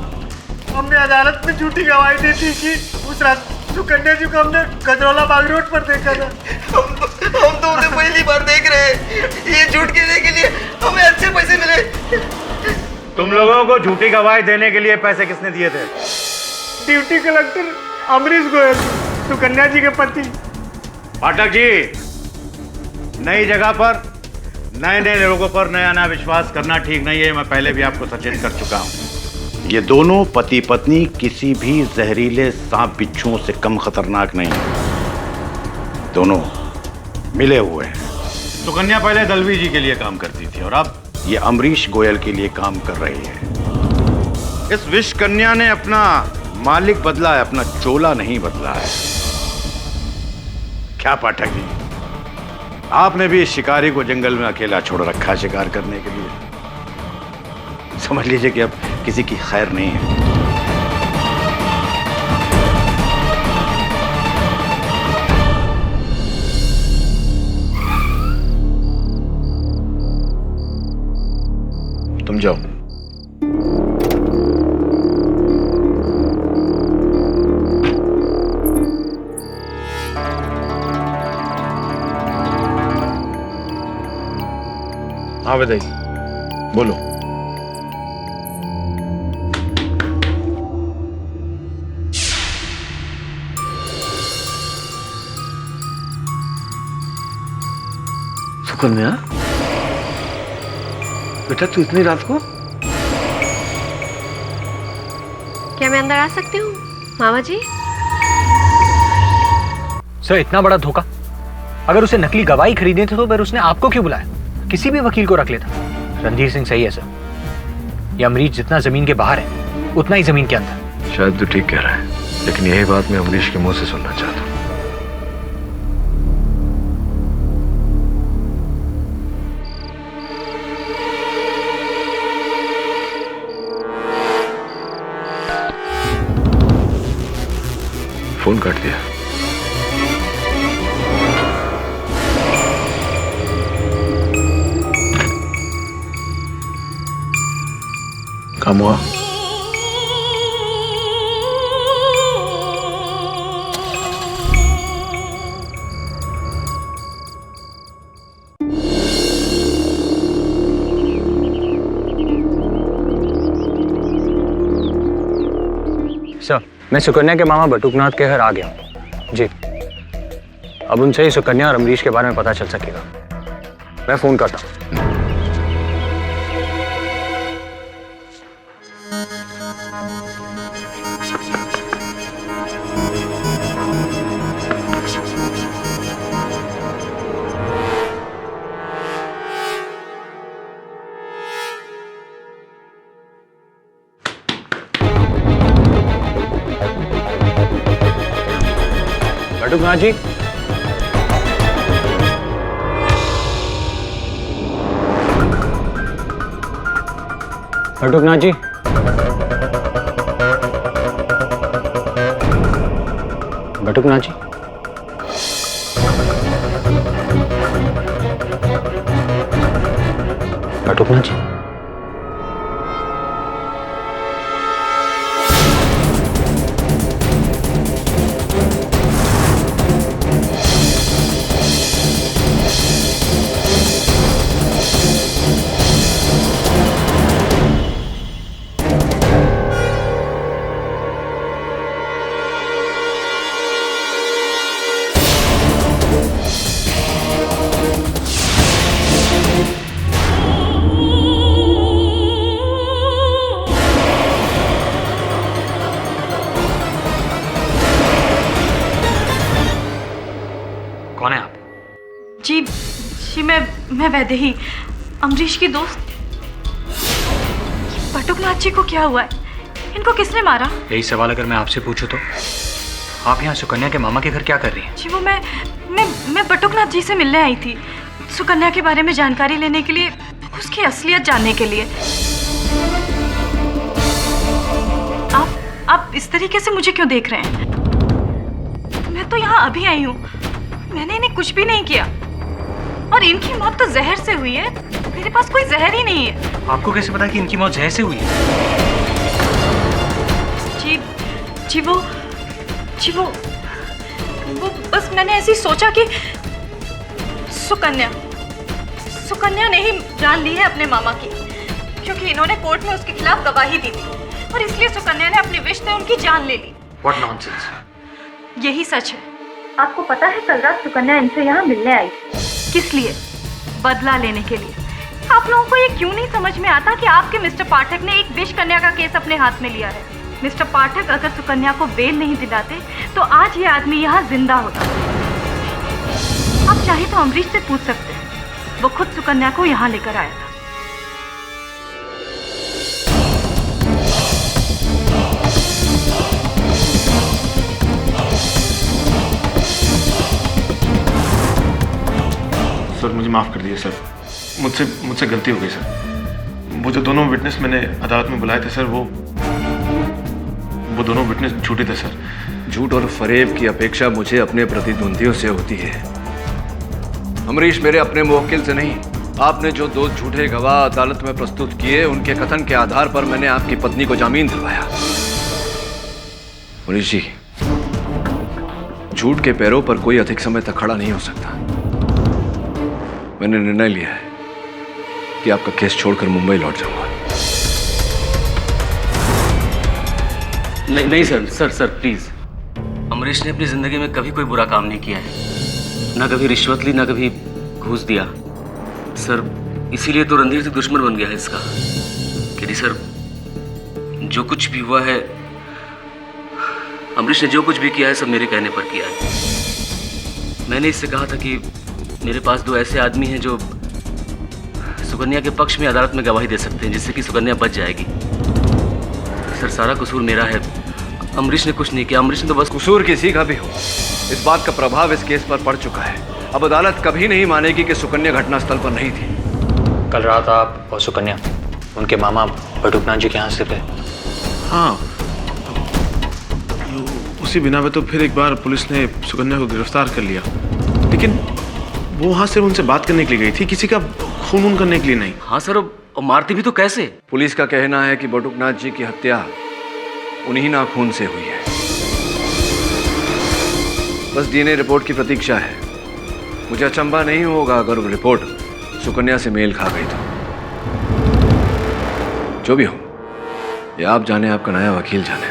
हमने अदालत में झूठी गवाही दी थी कि उस रात सुकन्या जी को हमने गजरौला बाग रोड पर देखा था। हम तो उन्हें पहली बार देख रहे हैं। ये झूठ कहने के लिए हमें अच्छे पैसे मिले। तुम लोगों को झूठी गवाही देने के लिए पैसे किसने दिए थे? ड्यूटी कलेक्टर अमरीश गोयल, सुकन्या जी के पति। पाठक जी, नई जगह पर नए नए लोगों पर नया नया विश्वास करना ठीक नहीं है। मैं पहले भी आपको सचेत कर चुका हूं। ये दोनों पति पत्नी किसी भी जहरीले सांप बिच्छुओं से कम खतरनाक नहीं है। दोनों मिले हुए हैं। सुकन्या पहले दलवी जी के लिए काम करती थी और अब ये अमरीश गोयल के लिए काम कर रही है। इस विष कन्या ने अपना मालिक बदला है, अपना चोला नहीं बदला है। क्या पाठक जी, आपने भी इस शिकारी को जंगल में अकेला छोड़ रखा शिकार करने के लिए। समझ लीजिए कि अब किसी की खैर नहीं है। तुम जाओ। हाँ विदाई, बोलो। सुकन्या, बेटा तू इतनी रात को? क्या मैं अंदर आ सकती हूँ मामा जी? सर, इतना बड़ा धोखा। अगर उसे नकली गवाही खरीदनी थी तो फिर उसने आपको क्यों बुलाया? किसी भी वकील को रख लेता। रणधीर सिंह सही है सर। ये अमरीश जितना जमीन के बाहर है उतना ही जमीन के अंदर। शायद तू ठीक कह रहा है, लेकिन यही बात मैं अमरीश के मुंह से सुनना चाहता हूँ। फोन काट दिया। काम हुआ? सर, मैं सुकन्या के मामा बटुकनाथ के घर आ गया हूँ। जी, अब उनसे ही सुकन्या और अमरीश के बारे में पता चल सकेगा। मैं फोन करता हूँ। बटुकनाथ जी, बटुकनाथ जी, बटुकनाथ जी, बटुकनाथ जी। मैं वैदेही, अमरीश की दोस्त। बटुकनाथ जी को क्या हुआ है? इनको किसने मारा? यही सवाल अगर मैं आपसे पूछूं तो आप यहाँ सुकन्या के मामा के घर क्या कर रही हैं? जी वो मैं बटुकनाथ जी से मिलने आई थी, सुकन्या के बारे में जानकारी लेने के लिए, उसकी असलियत जानने के लिए। आप इस तरीके से मुझे क्यों देख रहे हैं? मैं तो यहाँ अभी आई हूँ, मैंने इन्हें कुछ भी नहीं किया। और इनकी मौत तो जहर से हुई है, मेरे पास कोई जहर ही नहीं है। आपको कैसे पता कि इनकी मौत जहर से हुई है? जी वो बस मैंने ऐसे ही सोचा कि सुकन्या ने ही जान ली है अपने मामा की, क्योंकि इन्होंने कोर्ट में उसके खिलाफ गवाही दी थी और इसलिए सुकन्या ने अपने विष से उनकी जान ले ली। What nonsense! यही सच है। आपको पता है कल रात सुकन्या इनसे यहाँ मिलने आई। किस लिए? बदला लेने के लिए। आप लोगों को ये क्यों नहीं समझ में आता कि आपके मिस्टर पाठक ने एक विष कन्या का केस अपने हाथ में लिया है? मिस्टर पाठक अगर सुकन्या को बेल नहीं दिलाते तो आज ये आदमी यहाँ जिंदा होता। आप चाहे तो अमरीश से पूछ सकते हैं, वो खुद सुकन्या को यहाँ लेकर आया था। सर मुझे माफ़ कर दिए सर, मुझसे गलती हो गई सर। वो जो दोनों विटनेस मैंने अदालत में बुलाए थे सर, वो दोनों विटनेस झूठे थे सर। झूठ और फरेब की अपेक्षा मुझे अपने प्रतिद्वंदियों से होती है। अमरीश मेरे अपने मुवक्किल से नहीं, आपने जो दो झूठे गवाह अदालत में प्रस्तुत किए, उनके कथन के आधार पर मैंने आपकी पत्नी को जामीन दिलवाया। अमरीश जी, झूठ के पैरों पर कोई अधिक समय तक खड़ा नहीं हो सकता। मैंने निर्णय लिया है कि आपका केस छोड़कर मुंबई लौट जाऊंगा। नहीं सर प्लीज। अमरीश ने अपनी जिंदगी में कभी कोई बुरा काम नहीं किया है, ना कभी रिश्वत ली, ना कभी घूस दिया सर। इसीलिए तो रणधीर से दुश्मन बन गया है इसका। कि नहीं सर, जो कुछ भी हुआ है, अमरीश ने जो कुछ भी किया है सब मेरे कहने पर किया है। मैंने इससे कहा था कि मेरे पास दो ऐसे आदमी हैं जो सुकन्या के पक्ष में अदालत में गवाही दे सकते हैं, जिससे कि सुकन्या बच जाएगी। सर सारा कसूर मेरा है, अमरीश ने कुछ नहीं किया। अमरीश ने तो बस कसूर किसी का भी हो, इस बात का प्रभाव इस केस पर पड़ चुका है। अब अदालत कभी नहीं मानेगी कि सुकन्या घटनास्थल पर नहीं थी। कल रात आप और सुकन्या उनके मामा बटुकनाथ जी के यहाँ से थे। हाँ, उसी बिना पे तो फिर एक बार पुलिस ने सुकन्या को गिरफ्तार कर लिया, लेकिन वो वहां से उनसे बात करने के लिए गई थी, किसी का खून करने के लिए नहीं। हाँ सर, और मारती भी तो कैसे? पुलिस का कहना है कि बटुकनाथ जी की हत्या उन्हीं नाखून से हुई है। बस डीएनए रिपोर्ट की प्रतीक्षा है। मुझे अचंभा नहीं होगा अगर वो रिपोर्ट सुकन्या से मेल खा गई तो। जो भी हो, ये आप जाने, आपका नया वकील जाने।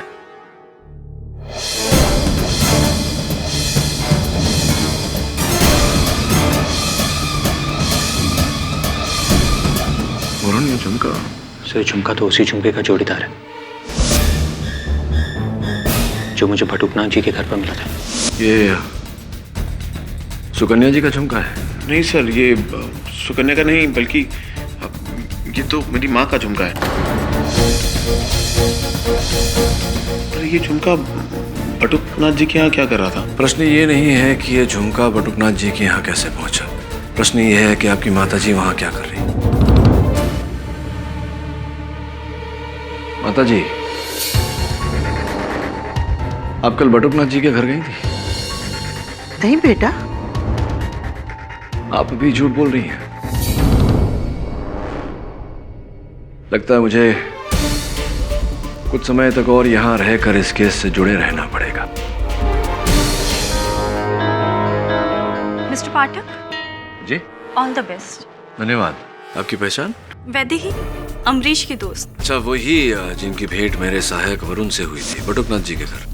वरुण, ये झुमका? सर झुमका तो उसी झुमके का जोड़ीदार है जो मुझे बटुकनाथ जी के घर पर मिला था। ये सुकन्या जी का झुमका है? नहीं सर, ये सुकन्या का नहीं, बल्कि ये तो मेरी माँ का झुमका है। अरे ये झुमका बटुकनाथ जी के यहाँ क्या कर रहा था? प्रश्न ये नहीं है कि ये झुमका बटुकनाथ जी के यहाँ कैसे पहुंचा, प्रश्न ये है कि आपकी माता जी वहां क्या कर रही। माता जी, आप कल बटुकनाथ जी के घर गई थी? नहीं बेटा। आप भी झूठ बोल रही हैं। लगता है मुझे कुछ समय तक और यहां रहकर इस केस से जुड़े रहना पड़ेगा। Mister Pathak ji, all the best. धन्यवाद। आपकी पहचान? वैदेही, अमरीश की दोस्त। अच्छा, वही जिनकी भेंट मेरे सहायक वरुण से हुई थी, बटुकनाथ जी के घर।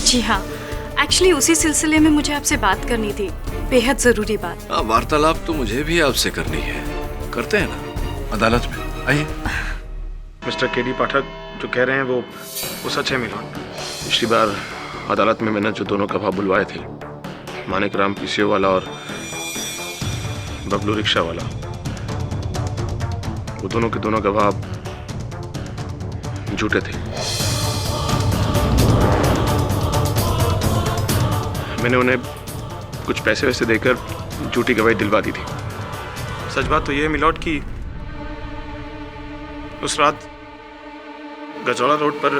जी हाँ, एक्चुअली उसी सिलसिले में मुझे आपसे बात करनी थी, बेहद जरूरी बात। वार्तालाप तो मुझे भी आपसे करनी है, करते हैं ना अदालत में। आइए। मिस्टर केडी पाठक जो कह रहे हैं वो सच है मिलन। पिछली बार अदालत में मैंने जो दोनों गवाह बुलवाए थे, मानिक राम पीसीओ वाला और बबलू रिक्शा वाला, वो दोनों के दोनों गवाह झूठे थे। मैंने उन्हें कुछ पैसे वैसे देकर झूठी गवाही दिलवा दी थी। सच बात तो यह है मिलॉर्ड कि उस रात गजौला रोड पर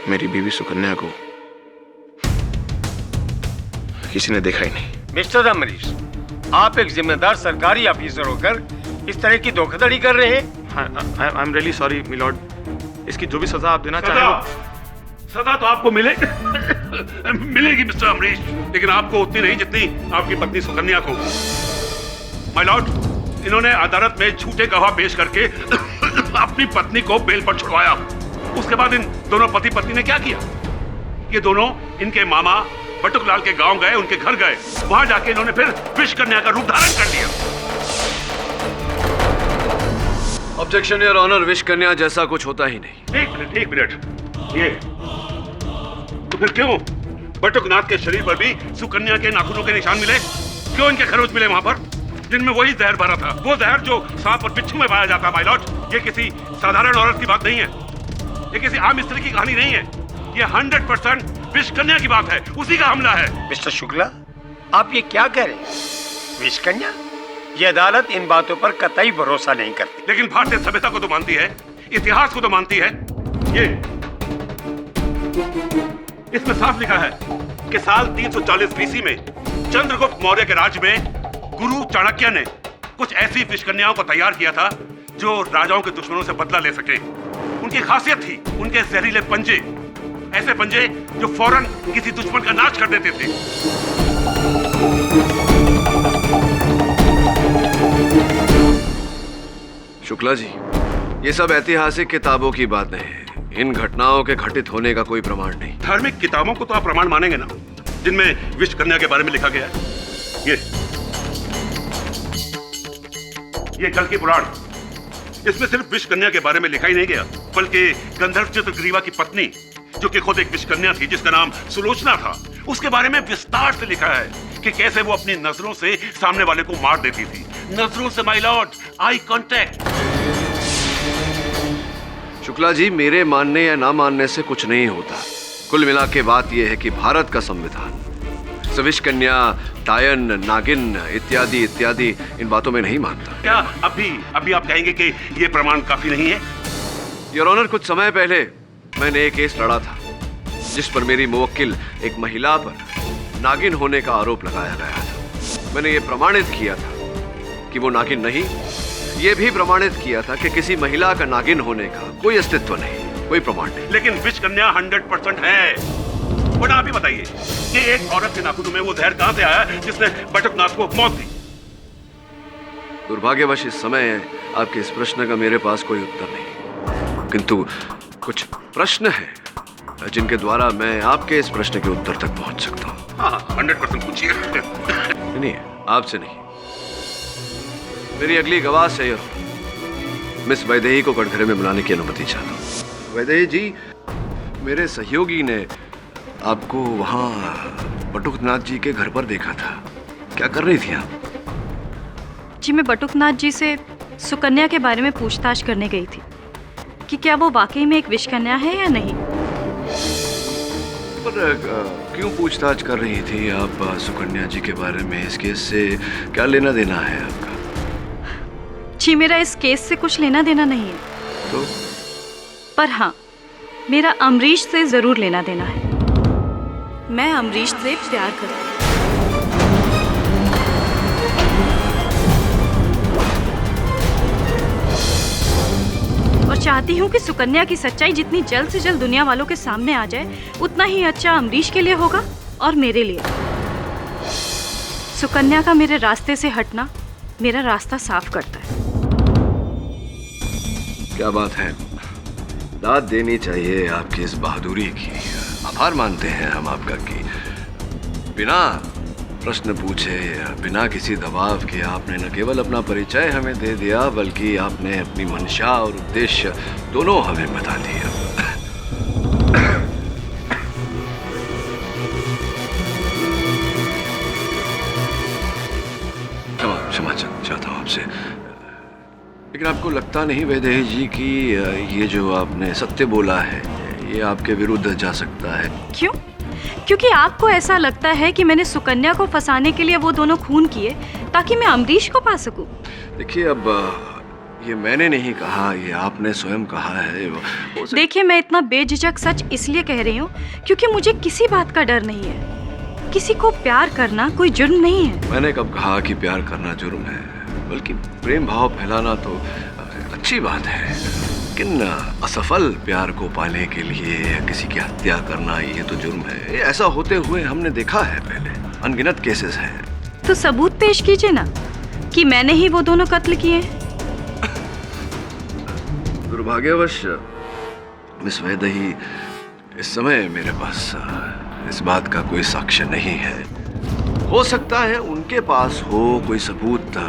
मेरी बीवी सुकन्या को किसी ने देखा ही नहीं। मिस्टर अमरीश, आप एक जिम्मेदार सरकारी ऑफिसर होकर इस तरह की धोखाधड़ी कर रहे हैं। I am really sorry milord. इसकी जो भी सजा आप देना चाहें। सजा तो आपको मिलेगी मिस्टर अमरीश, लेकिन आपको उतनी नहीं जितनी आपकी पत्नी सुकन्या को। माय लॉर्ड, इन्होंने अदालत में झूठे गवाह पेश करके अपनी पत्नी को बेल पर छुड़वाया। उसके बाद इन दोनों पति पत्नी ने क्या किया? ये दोनों इनके मामा बटुकलाल के गांव गए, उनके घर गए। वहां जाके इन्होंने फिर विष कन्या का रूप धारण कर लिया। ऑब्जेक्शन योर ऑनर, विष कन्या जैसा कुछ होता ही नहीं। एक मिनट। ये तो फिर क्यों बटुकनाथ के शरीर पर भी सुकन्या के नाखूनों के निशान मिले? क्यों इनके खरोच मिले वहां पर, जिनमें वही जहर भरा था? वो जहर जो सांप और बिच्छू में पाया जाता है। माय लॉर्ड, ये किसी साधारण औरत की बात नहीं है, ये किसी आम स्त्री की कहानी नहीं है, ये 100% विष कन्या की बात है, उसी का हमला है। मिस्टर शुक्ला, आप ये क्या कह रहे हैं? विष कन्या? ये अदालत इन बातों पर कतई भरोसा नहीं करती। लेकिन भारतीय सभ्यता को तो मानती है, इतिहास को तो मानती है। ये इसमें साफ लिखा है कि साल 340 बीसी में चंद्रगुप्त मौर्य के राज्य में गुरु चाणक्य ने कुछ ऐसी विष कन्याओं को तैयार किया था जो राजाओं के दुश्मनों से बदला ले सके। उनकी खासियत थी उनके जहरीले पंजे, ऐसे पंजे जो फौरन किसी दुश्मन का नाश कर देते थे। शुक्ला जी, ये सब ऐतिहासिक किताबों की बात नहीं है। इन घटनाओं के घटित होने का कोई प्रमाण नहीं। धार्मिक किताबों को तो आप प्रमाण मानेंगे ना, जिनमें विष कन्या के बारे में लिखा गया है। ये कल की पुराण, इसमें सिर्फ विष कन्या के बारे में लिखा ही नहीं गया, बल्कि गंधर्व चित्रग्रीवा की पत्नी, जो कि खुद एक विष कन्या थी, जिसका नाम सुलोचना था, उसके बारे में विस्तार से लिखा है कि कैसे वो अपनी नजरों से सामने वाले को मार देती थी। नजरों से my lord, eye contact. Shukla ji, मेरे मानने या ना मानने से कुछ नहीं होता। कुल मिला के बात यह है कि भारत का संविधान विष कन्या, टायन, नागिन इत्यादि इत्यादि इन बातों में नहीं मानता। क्या अभी आप कहेंगे कि ये प्रमाण काफी नहीं है? योर ऑनर, कुछ समय पहले मैंने एक केस लड़ा था जिस पर मेरी मुवक्किल एक महिला पर नागिन होने का आरोप लगाया गया था। मैंने ये प्रमाणित किया था कि वो नागिन नहीं, ये भी प्रमाणित किया था कि किसी महिला का नागिन होने का कोई अस्तित्व नहीं, कोई प्रमाण नहीं। लेकिन विष कन्या 100% है। बट आप ही बताइए कि एक औरत के नाखूनों में वो जहर कहां से आया जिसने बटुकनाथ को मौत दी? दुर्भाग्यवश इस समय आपके इस प्रश्न का मेरे पास कोई उत्तर नहीं, किंतु कुछ प्रश्न हैं जिनके द्वारा मैं आपके इस प्रश्न के उत्तर तक पहुंच सकता हूं। हाँ, 100% पूछिए। नहीं, आपसे नहीं, मेरी अगली गवाह से मिस वैदेही को कटघरे में बुलाने की अनुमति चाहता हूं। वैदेही जी, मेरे सहयोगी ने आपको वहां बटुकनाथ जी के घर पर देखा था। क्या कर रही थी आप? जी, मैं बटुकनाथ जी से सुकन्या के बारे में पूछताछ करने गई थी कि क्या वो वाकई में एक विष कन्या है या नहीं। पर क्यों पूछताछ कर रही थी आप सुकन्या जी के बारे में? इस केस से क्या लेना देना है आपका? जी, मेरा इस केस से कुछ लेना देना नहीं है। तो? पर हाँ, मेरा अमरीश से जरूर लेना देना है। मैं अमरीश से प्यार करती हूँ। और चाहती हूँ कि सुकन्या की सच्चाई जितनी जल्द से जल्द दुनिया वालों के सामने आ जाए, उतना ही अच्छा अमरीश के लिए होगा और मेरे लिए। सुकन्या का मेरे रास्ते से हटना मेरा रास्ता साफ करता है। क्या बात है, दाद देनी चाहिए आपकी इस बहादुरी की। आभार मानते हैं हम आपका कि बिना प्रश्न पूछे, बिना किसी दबाव के आपने न केवल अपना परिचय हमें दे दिया, बल्कि आपने अपनी मंशा और उद्देश्य दोनों हमें बता दिया। क्षमा क्षमा, लेकिन आपको लगता नहीं वैदेही जी कि ये जो आपने सत्य बोला है ये आपके विरुद्ध जा सकता है? क्यों? क्योंकि आपको ऐसा लगता है कि मैंने सुकन्या को फंसाने के लिए वो दोनों खून किए ताकि मैं अमरीश को पा सकूं। देखिए, अब ये मैंने नहीं कहा, ये आपने स्वयं कहा है। देखिए, मैं इतना बेझिझक सच इसलिए कह रही हूँ क्योंकि मुझे किसी बात का डर नहीं है। किसी को प्यार करना कोई जुर्म नहीं है। मैंने कब कहा कि प्यार करना जुर्म है? बल्कि प्रेम भाव फैलाना तो अच्छी बात है, लेकिन असफल प्यार को पाने के लिए किसी की हत्या करना ये तो जुर्म है। ये ऐसा होते हुए हमने देखा है पहले, अनगिनत केसेस हैं। तो सबूत पेश कीजिए ना कि मैंने ही वो दोनों कत्ल किए हैं। दुर्भाग्यवश मिस वैदेही, इस समय मेरे पास इस बात का कोई साक्ष्य नहीं है। हो सकता है उनके पास हो कोई सबूत,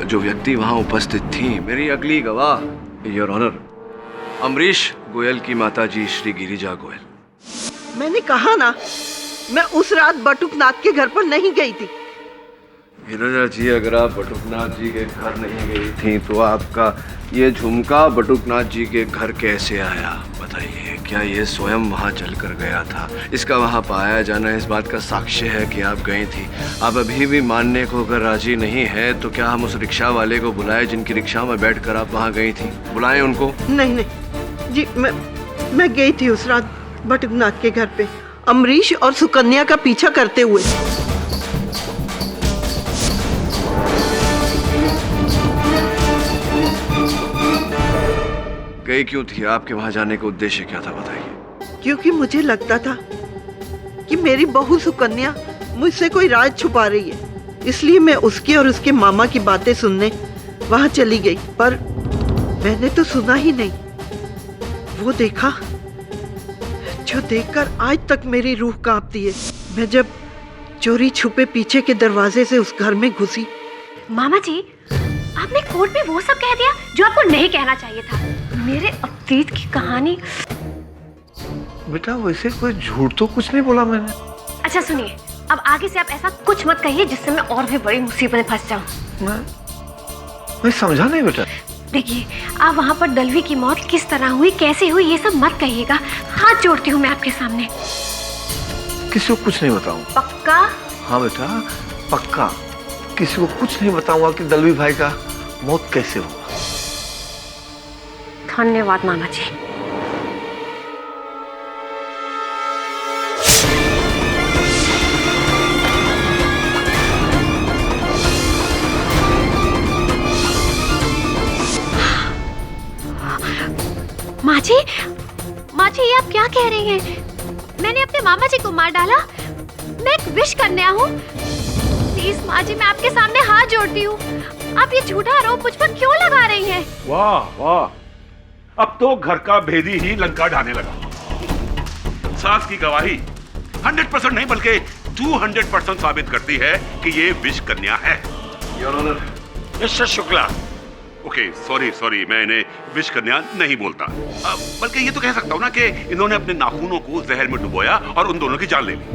जो व्यक्ति वहां उपस्थित थी। मेरी अगली गवाह, योर ऑनर, अमरीश गोयल की माताजी श्री गिरिजा गोयल। मैंने कहा ना, मैं उस रात बटुकनाथ के घर पर नहीं गई थी। गिरिजा जी, अगर आप बटुकनाथ जी के घर नहीं गई थी तो आपका ये झुमका बटुकनाथ जी के घर कैसे आया? बताइए, क्या ये स्वयं वहाँ चलकर गया था? इसका वहाँ पाया जाना इस बात का साक्ष्य है कि आप गई थी। आप अभी भी मानने को अगर राजी नहीं है तो क्या हम उस रिक्शा वाले को बुलाएं जिनकी रिक्शा में बैठकर आप वहाँ गई थी? बुलाएं उनको। नहीं नहीं जी, मैं गई थी उस रात बटुकनाथ के घर पे, अमरीश और सुकन्या का पीछा करते हुए। गई क्यों थी? आपके वहां जाने का उद्देश्य क्या था, बताइए। क्योंकि मुझे लगता था कि मेरी बहू सुकन्या मुझसे कोई राज छुपा रही है, इसलिए मैं उसके और उसके मामा की बातें सुनने वहां चली गई। पर मैंने तो सुना ही नहीं, वो देखा जो देखकर आज तक मेरी रूह कांपती है। मैं जब चोरी छुपे पीछे के दरवाजे से उस घर में घुसी। मामा जी, आपने कोर्ट में वो सब कह दिया जो आपको नहीं कहना चाहिए था। मेरे अतीत की कहानी। बेटा, वैसे कोई झूठ तो कुछ नहीं बोला मैंने। अच्छा सुनिए, अब आगे से आप ऐसा कुछ मत कहिए जिससे मैं और भी बड़ी मुसीबत में फंस जाऊं। मैं समझा नहीं बेटा। देखिए, आप वहाँ पर दलवी की मौत किस तरह हुई, कैसे हुई, ये सब मत कहिएगा। हाथ जोड़ती हूँ मैं आपके सामने। किसी को कुछ नहीं बताऊंगा। पक्का? हाँ बेटा, पक्का। किसी को कुछ नहीं बताऊंगा कि दलवी भाई का मौत कैसे हुआ। धन्यवाद मामा जी। माँ जी, ये आप क्या कह रही हैं? मैंने अपने मामा जी को मार डाला। मैं एक विश कन्या हूँ। प्लीज माँ जी, मैं आपके सामने हाथ जोड़ती हूँ। आप ये झूठा आरोप मुझ पर क्यों लगा रही हैं? वाह वाह, अब तो घर का भेदी ही लंका ढाने लगा। सास की गवाही 100% नहीं बल्कि 200% साबित करती है कि ये विष कन्या है। Your honour. Mister Shukla. Okay, sorry, मैं इन्हें विष कन्या नहीं बोलता, बल्कि ये तो कह सकता हूँ ना कि इन्होंने अपने नाखूनों को जहर में डुबोया और उन दोनों की जान ले ली।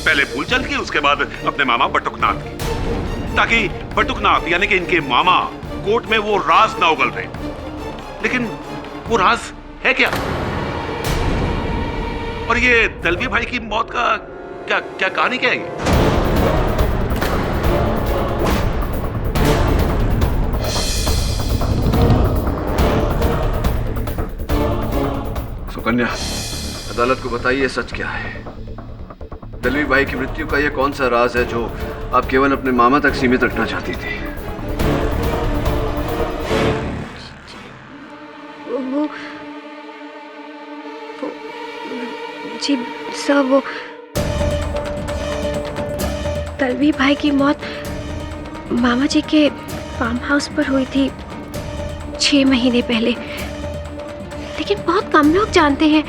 पहले फूलचंद की, उसके बाद अपने मामा बटुकनाथ की, ताकि बटुकनाथ यानी कि इनके मामा कोर्ट में वो राज ना उगल रहे। लेकिन वो राज है क्या? और ये दलवी भाई की मौत का क्या कहानी क्या है? सुकन्या, अदालत को बताइए सच क्या है। दलवी भाई की मृत्यु का ये कौन सा राज है जो आप केवल अपने मामा तक सीमित रखना चाहती थी? वो जी सर, वो दलवी भाई की मौत मामा जी के फार्म हाउस पर हुई थी 6 महीने पहले। लेकिन बहुत कम लोग जानते हैं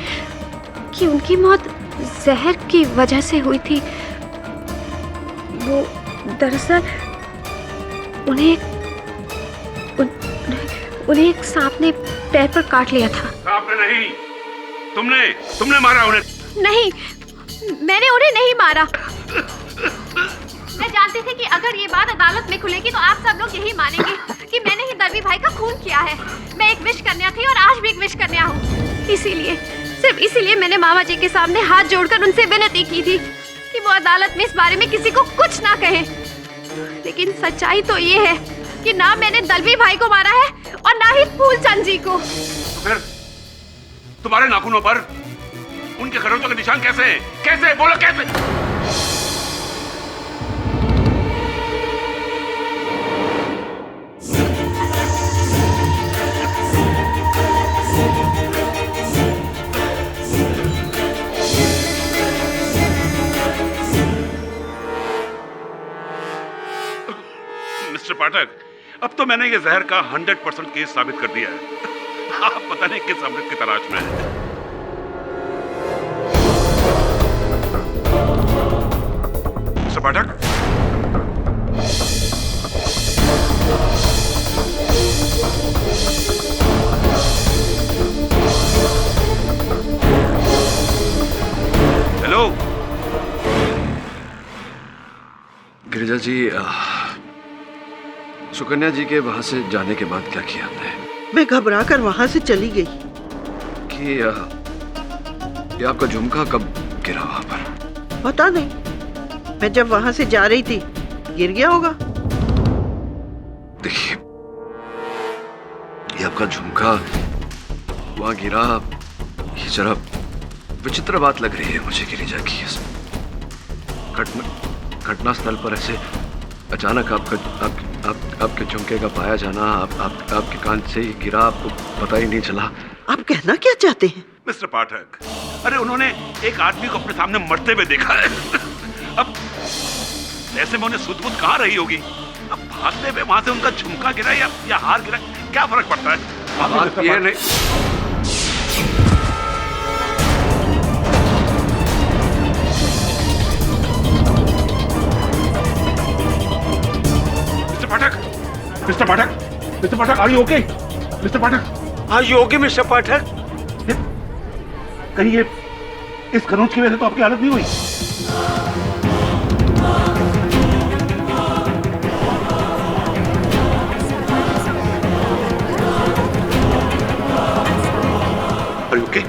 कि उनकी मौत जहर की वजह से हुई थी। वो दरअसल उन्हें एक सांप ने पैर पर काट लिया था। सांप ने नहीं, तुमने मारा उन्हें। नहीं, मैंने उन्हें नहीं मारा। मैं जानती थी कि अगर ये बात अदालत में खुलेगी तो आप सब लोग यही मानेंगे कि मैंने ही दलवी भाई का खून किया है। मैं एक विश कन्या थी और आज भी एक विश कन्या हूँ। इसीलिए, सिर्फ इसीलिए मैंने मामा जी के सामने हाथ जोड़कर उनसे विनती की थी कि वो अदालत में इस बारे में किसी को कुछ ना कहे। लेकिन सच्चाई तो ये है कि ना मैंने दलवी भाई को मारा है और ना ही फूलचंद जी को। तो फिर तुम्हारे नाखूनों पर उनके खरोंचों के निशान कैसे हैं? कैसे? बोलो कैसे? मिस्टर पाठक, अब तो मैंने ये जहर का 100% केस साबित कर दिया है। आप पता नहीं किस अमृत की तलाश में हैं। मिस्टर पाठक, हेलो। गिरिजा जी, सुकन्या जी के वहां से जाने के बाद क्या किया आपने? मैं घबरा कर वहां से चली गई। कि ये आपका झुमका कब गिरा वहां पर? पता नहीं, मैं जब वहां से जा रही थी गिर गया होगा। देखिए, ये आपका झुमका वहां गिरा, ये जरा विचित्र बात लग रही है मुझे गिरिजा की। घटना स्थल पर ऐसे अचानक आपके झुमके का पाया जाना, आपके कान से ही गिरा, आपको पता ही नहीं चला। आप कहना क्या चाहते हैं? मिस्टर पाठक, अरे उन्होंने एक आदमी को अपने सामने मरते हुए देखा है। अब ऐसे में उन्हें सुध-बुध कहाँ रही होगी? अब भागते हुए वहां से उनका झुमका गिरा या हार गिरा, क्या फर्क पड़ता है? बात ये नहीं। Mister Pathak, are you okay? Mister Pathak, are you okay? Mister Pathak, कहीं ये इस खरोंच की वजह से तो आपकी हालत नहीं हुई? Are you okay?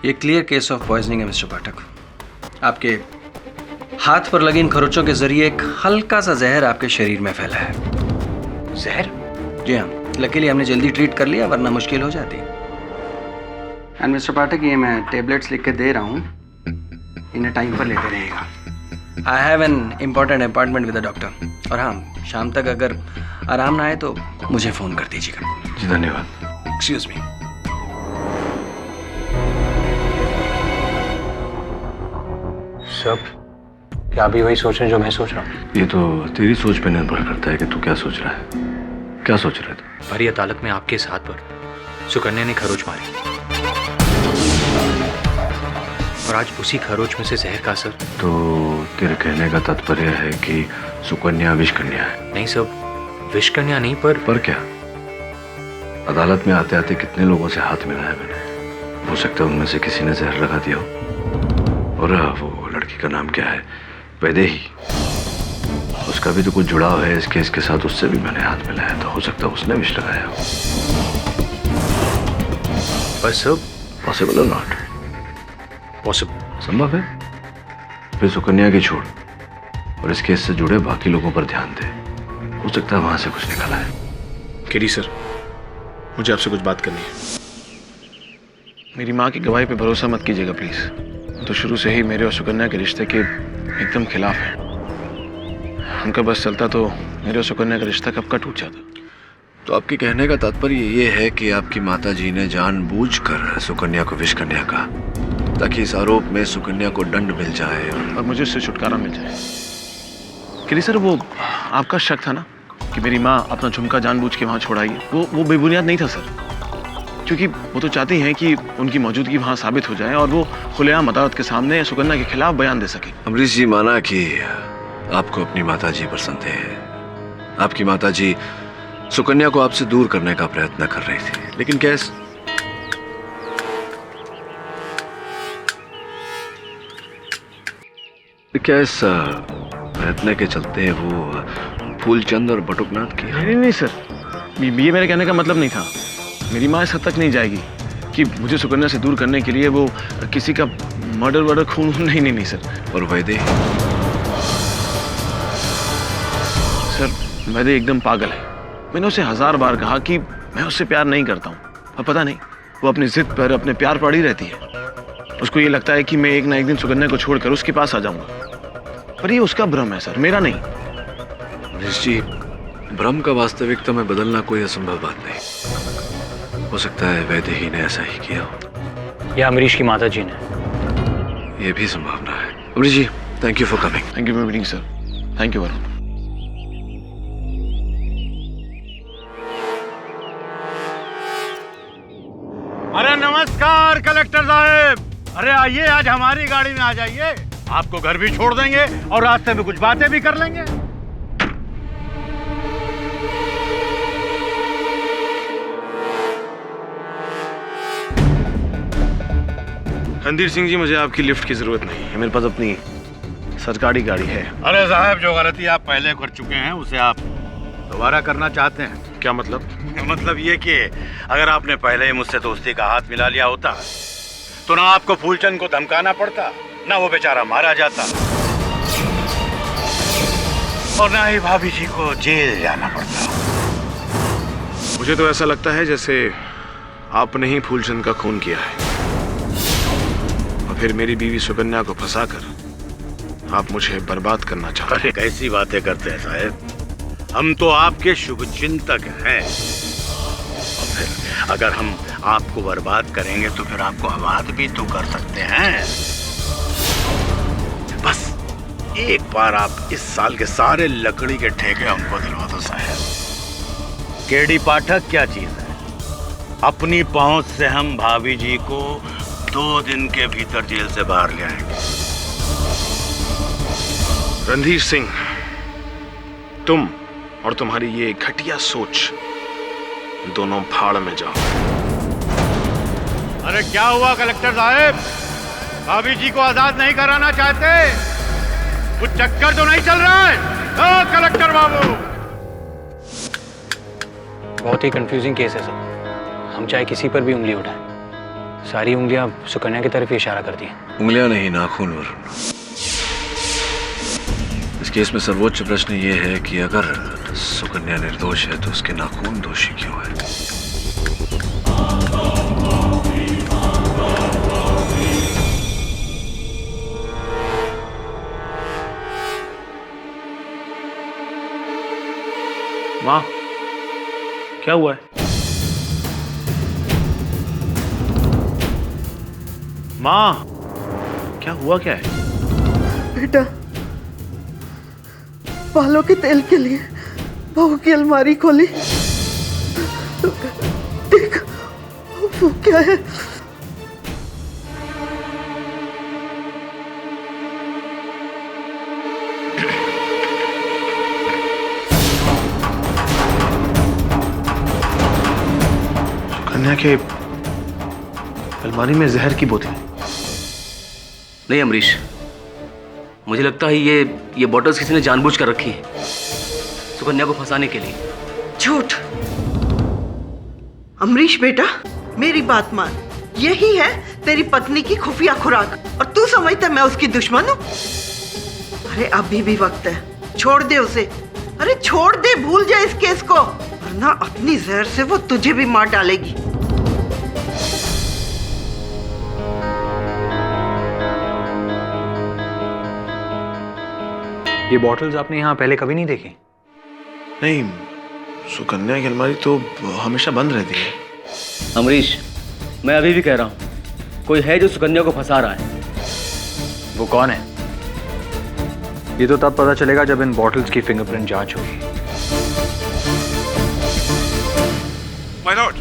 ये क्लियर केस ऑफ पॉइजनिंग है मिस्टर पाठक। आपके हाथ पर लगी इन खरोंचों के जरिए एक हल्का सा जहर आपके शरीर में फैला है। जहर? जी हाँ, लकीली हमने जल्दी ट्रीट कर लिया, वरना मुश्किल हो जाती। एंड मिस्टर पाठक, ये मैं टेबलेट्स लिख के दे रहा हूँ, इन्हें टाइम पर लेते रहिएगा। I have an important appointment with the doctor. और हाँ, शाम तक अगर आराम ना आए तो मुझे फ़ोन कर दीजिएगा। जी धन्यवाद। Excuse me. सब क्या भी वही सोच रहे हैं जो मैं सोच रहा हूँ? ये तो तेरी सोच पे निर्भर करता है कि तू क्या सोच रहा है। क्या सोच रहे थे? भरी अदालत में आपके साथ पर सुकन्या ने खरोच मारी और आज उसी खरोच में से जहर का असर। तो तेरे कहने का तात्पर्य है कि सुकन्या विष कन्या है? नहीं सब, विष कन्या नहीं, पर क्या? अदालत में आते आते कितने लोगों से हाथ मिलाया मैंने। हो सकता है उनमें से किसी ने जहर लगा दिया हो। और वो लड़की का नाम क्या है? वैदेही। उसका भी तो कुछ जुड़ाव है इस केस के साथ, उससे भी मैंने हाथ मिलाया, तो हो सकता है उसने विष लगाया हो। बस सब पॉसिबल और नॉट? पॉसिबल। संभव है। फिर सुकन्या की छोड़ और इस केस से जुड़े बाकी लोगों पर ध्यान दे, हो सकता है वहां से कुछ निकला है। गिरी सर, मुझे आपसे कुछ बात करनी है। मेरी माँ की गवाही पे भरोसा मत कीजिएगा प्लीज। तो शुरू से ही मेरे और सुकन्या के रिश्ते के एकदम खिलाफ है। उनका बस चलता तो मेरे और सुकन्या का रिश्ता कब का टूट जाता। तो आपके कहने का तात्पर्य ये है कि आपकी माताजी ने जानबूझकर सुकन्या को विष कन्या कहा ताकि इस आरोप में सुकन्या को दंड मिल जाए और मुझे उससे छुटकारा मिल जाए। गिरी सर, वो आपका शक था ना कि मेरी माँ अपना झुमका जानबूझ के वहाँ छोड़ाई है, वो बेबुनियाद नहीं था सर। क्योंकि वो तो चाहती हैं कि उनकी मौजूदगी वहाँ साबित हो जाए और वो खुलेआम अदालत के सामने सुकन्या के खिलाफ बयान दे सके। अमरीश जी, माना कि आपको अपनी माताजी पर संदेह है, आपकी माताजी सुकन्या को आपसे दूर करने का प्रयत्न कर रही थी, लेकिन क्या इस प्रयत्न के चलते वो फूलचंद और बटुकनाथ की? नहीं सर, ये मेरे कहने का मतलब नहीं था। मेरी माँ इस हद तक नहीं जाएगी कि मुझे सुकन्या से दूर करने के लिए वो किसी का मर्डर खून। नहीं सर। और वैदेही? सर वैदेही एकदम पागल है। मैंने उसे 1000 बार कहा कि मैं उससे प्यार नहीं करता हूँ, और पता नहीं वो अपनी जिद पर अपने प्यार पड़ी रहती है। उसको ये लगता है कि मैं एक ना एक दिन सुकन्या को छोड़कर उसके पास आ जाऊंगा, पर ये उसका भ्रम है सर, मेरा नहीं। अमरीश जी, भ्रम का वास्तविकता में बदलना कोई असंभव बात नहीं। हो सकता है वैदेही ने ऐसा ही किया हो, या अमरीश की माता जी ने। ये भी संभावना है। Amrish ji, thank you for coming. Thank you for meeting sir. Thank you Varun. अरे नमस्कार कलेक्टर साहब। अरे आइए, आज हमारी गाड़ी में आ जाइए। आपको घर भी छोड़ देंगे और रास्ते में कुछ बातें भी कर लेंगे। रणधीर सिंह जी, मुझे आपकी लिफ्ट की जरूरत नहीं है, मेरे पास अपनी सरकारी गाड़ी है। अरे साहब, जो गलती आप पहले कर चुके हैं उसे आप दोबारा करना चाहते हैं? क्या मतलब? मतलब ये कि अगर आपने पहले ही मुझसे दोस्ती का हाथ मिला लिया होता तो ना आपको फूलचंद को धमकाना पड़ता, ना वो बेचारा मारा जाता, और ना ही भाभी जी को जेल जाना पड़ता। मुझे तो ऐसा लगता है जैसे आपने ही फूलचंद का खून किया है, और फिर मेरी बीवी सुकन्या को फंसाकर आप मुझे बर्बाद करना चाहते हैं। अरे कैसी बातें करते हैं साहब, हम तो आपके शुभचिंतक हैं। और फिर अगर हम आपको बर्बाद करेंगे तो फिर आपको आबाद भी तो कर सकते हैं। बस एक बार आप इस साल के सारे लकड़ी के ठेके हमको दिलवा दो साहब। केडी पाठक क्या चीज है? अपनी पहुंच से हम भाभी जी को 2 दिन के भीतर जेल से बाहर ले आएंगे। रणधीर सिंह, तुम और तुम्हारी ये घटिया सोच दोनों भाड़ में जाओ। अरे क्या हुआ कलेक्टर साहब, भाभी जी को आजाद नहीं कराना चाहते? कुछ चक्कर तो नहीं चल रहा है? कलेक्टर बाबू, बहुत ही कंफ्यूजिंग केस है सर। हम चाहे किसी पर भी उंगली उठाएं, सारी उंगलियां सुकन्या की तरफ ही इशारा करती हैं। उंगलियां नहीं, नाखून वरुण। इस केस में सर्वोच्च प्रश्न ये है कि अगर सुकन्या निर्दोष है तो उसके नाखून दोषी क्यों है? माँ, क्या हुआ है? माँ, क्या हुआ, क्या है? बेटा, बालों के तेल के लिए बहू की अलमारी खोली, देख वो क्या है। सुकन्या के अलमारी में जहर की बोतल? नहीं अमरीश, मुझे लगता है ये बॉटल्स किसी ने जानबूझ कर रखी है सुकन्या को फंसाने के लिए। झूठ। अमरीश बेटा, मेरी बात मान, यही है तेरी पत्नी की खुफिया खुराक, और तू समझता मैं उसकी दुश्मन हूँ? अरे अभी भी वक्त है, छोड़ दे उसे। अरे छोड़ दे, भूल जा इस केस को, वरना अपनी जहर से वो तुझे भी मार डालेगी। ये बॉटल्स आपने यहाँ पहले कभी नहीं देखी? नहीं, सुकन्या की अलमारी तो हमेशा बंद रहती है। अमरीश, मैं अभी भी कह रहा हूँ, कोई है जो सुकन्या को फंसा रहा है। वो कौन है? ये तो तब पता चलेगा जब इन बॉटल्स की फिंगरप्रिंट जांच होगी। माय लॉर्ड,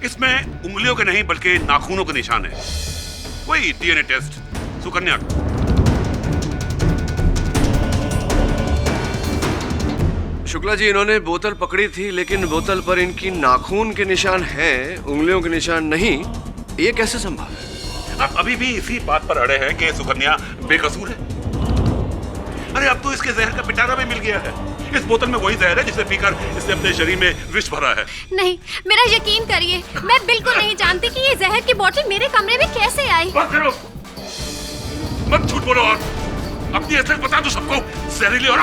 इसमें उंगलियों के नहीं बल्कि नाखूनों के निशान है। वही डीएनए टेस्ट सुकन्या का। शुक्ला जी, इन्होंने बोतल पकड़ी थी, लेकिन बोतल पर इनकी नाखून के निशान हैं, उंगलियों के निशान नहीं। ये कैसे संभव है? आप अभी भी इसी बात पर अड़े हैं कि सुकन्या बेकसूर है? अरे अब तो इसके जहर का पिटारा भी मिल गया है। इस बोतल में वही जहर है जिसे पीकर इसने अपने शरीर में विष भरा है। नहीं, मेरा यकीन करिए, मैं बिल्कुल नहीं जानती कि ये जहर की बोतल मेरे कमरे में कैसे आई। बस करो, मत झूठ बोलो और अपनी असलियत बता दो सबको। जहरीली और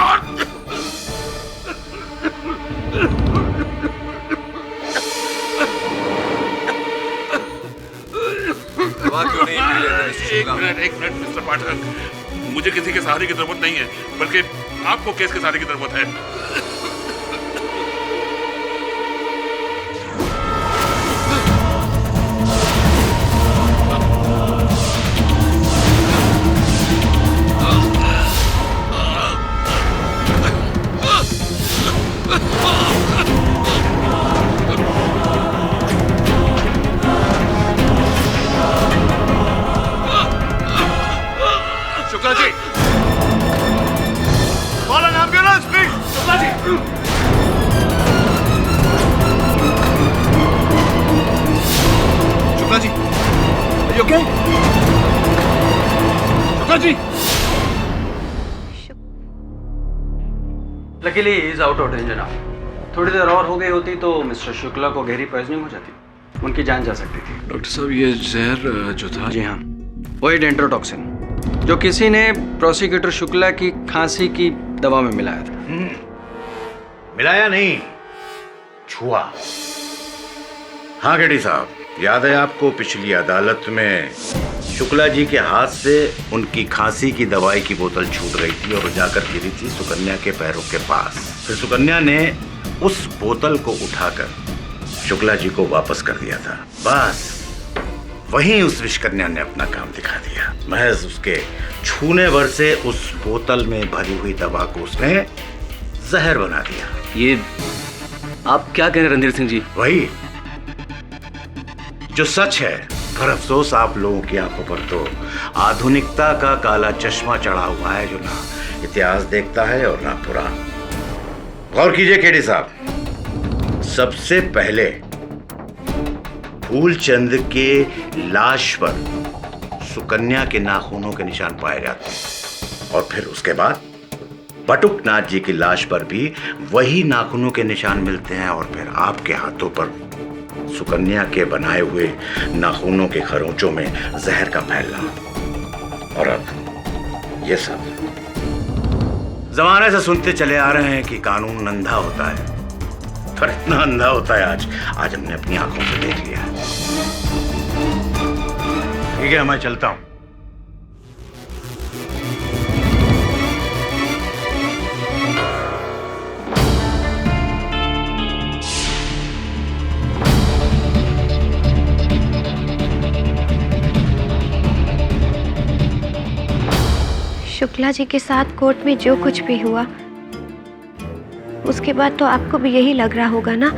एक मिनट मिस्टर पाठक, मुझे किसी के सहारे की जरूरत नहीं है, बल्कि आपको केस के सहारे की जरूरत है। Shukla ji, call an ambulance please. Shukla ji, Shukla ji, are you okay? Shukla ji. Luckily is out of danger now. थोड़ी देर और हो गई होती तो मिस्टर शुक्ला को गहरी पॉइजनिंग हो जाती, उनकी जान जा सकती थी। डॉक्टर साहब, ये जहर जो था, जी हाँ, वही डेंट्रोटॉक्सिन जो किसी ने प्रोसिक्यूटर शुक्ला की खांसी की दवा में मिलाया था। मिलाया नहीं, छुआ। हाँ केडी साहब, याद है आपको पिछली अदालत में शुक्ला जी के हाथ से उनकी खांसी की दवाई की बोतल छूट रही थी और जाकर गिरी थी सुकन्या के पैरों के पास। फिर सुकन्या ने उस बोतल को उठाकर शुक्ला जी को वापस कर दिया था। बस वहीं उस विषकन्या ने अपना काम दिखा दिया। महज उसके छूने भर से उस बोतल में भरी हुई दवा को उसने जहर बना दिया। ये आप क्या कह रहे हैं रणधीर सिंह जी? वही जो सच है, पर अफसोस आप लोगों की आंखों पर तो आधुनिकता का काला चश्मा चढ़ा हुआ है, जो ना इतिहास देखता है और ना पुराण। गौर कीजिए केडी साहब, सबसे पहले फूलचंद के लाश पर सुकन्या के नाखूनों के निशान पाए जाते हैं और फिर उसके बाद बटुकनाथ जी की लाश पर भी वही नाखूनों के निशान मिलते हैं और फिर आपके हाथों पर सुकन्या के बनाए हुए नाखूनों के खरोंचों में जहर का फैलना। और अब ये सब जमाने से सुनते चले आ रहे हैं कि कानून अंधा होता है, पर इतना अंधा होता है आज हमने अपनी आंखों से देख लिया है। ठीक है, मैं चलता हूं। शुक्ला जी के साथ कोर्ट में जो कुछ भी हुआ, उसके बाद तो आपको भी यही लग रहा होगा ना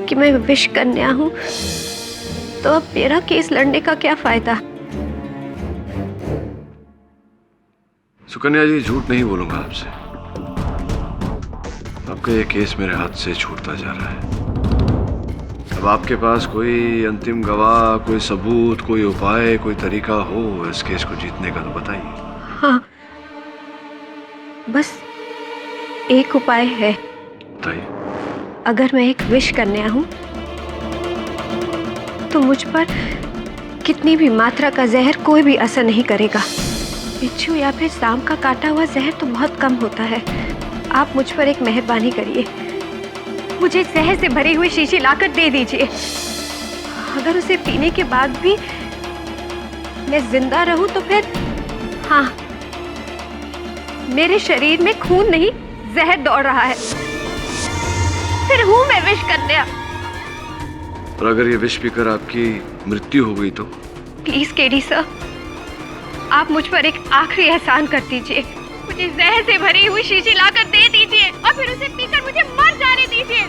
कि मैं विष कन्या हूं, तो अब मेरा केस लड़ने का क्या फायदा? सुकन्या जी, झूठ नहीं बोलूंगा आपसे। आपका ये केस मेरे हाथ से छूटता जा रहा है। अब आपके पास कोई अंतिम गवाह, कोई सबूत, कोई उपाय, कोई तरीका हो इस केस को जीतने का तो बताइए। हाँ, बस एक उपाय है। बताइए। अगर मैं एक विष कन्या हूं तो मुझ पर कितनी भी मात्रा का जहर कोई भी असर नहीं करेगा। बिच्छू या फिर सांप का काटा हुआ जहर तो बहुत कम होता है। आप मुझ पर एक मेहरबानी करिए, मुझे जहर से भरी हुई शीशी लाकर दे दीजिए। अगर उसे पीने के बाद भी मैं जिंदा रहूं तो फिर हाँ, मेरे शरीर में खून नहीं जहर दौड़ रहा है, फिर हूं मैं विष कन्या। और अगर ये विष पीकर आपकी मृत्यु हो गई तो? प्लीज केडी सर, आप मुझ पर एक आखिरी एहसान कर दीजिए। मुझे जहर से भरी हुई शीशी लाकर दे दीजिए और फिर उसे पीकर मुझे मर जाने दीजिए।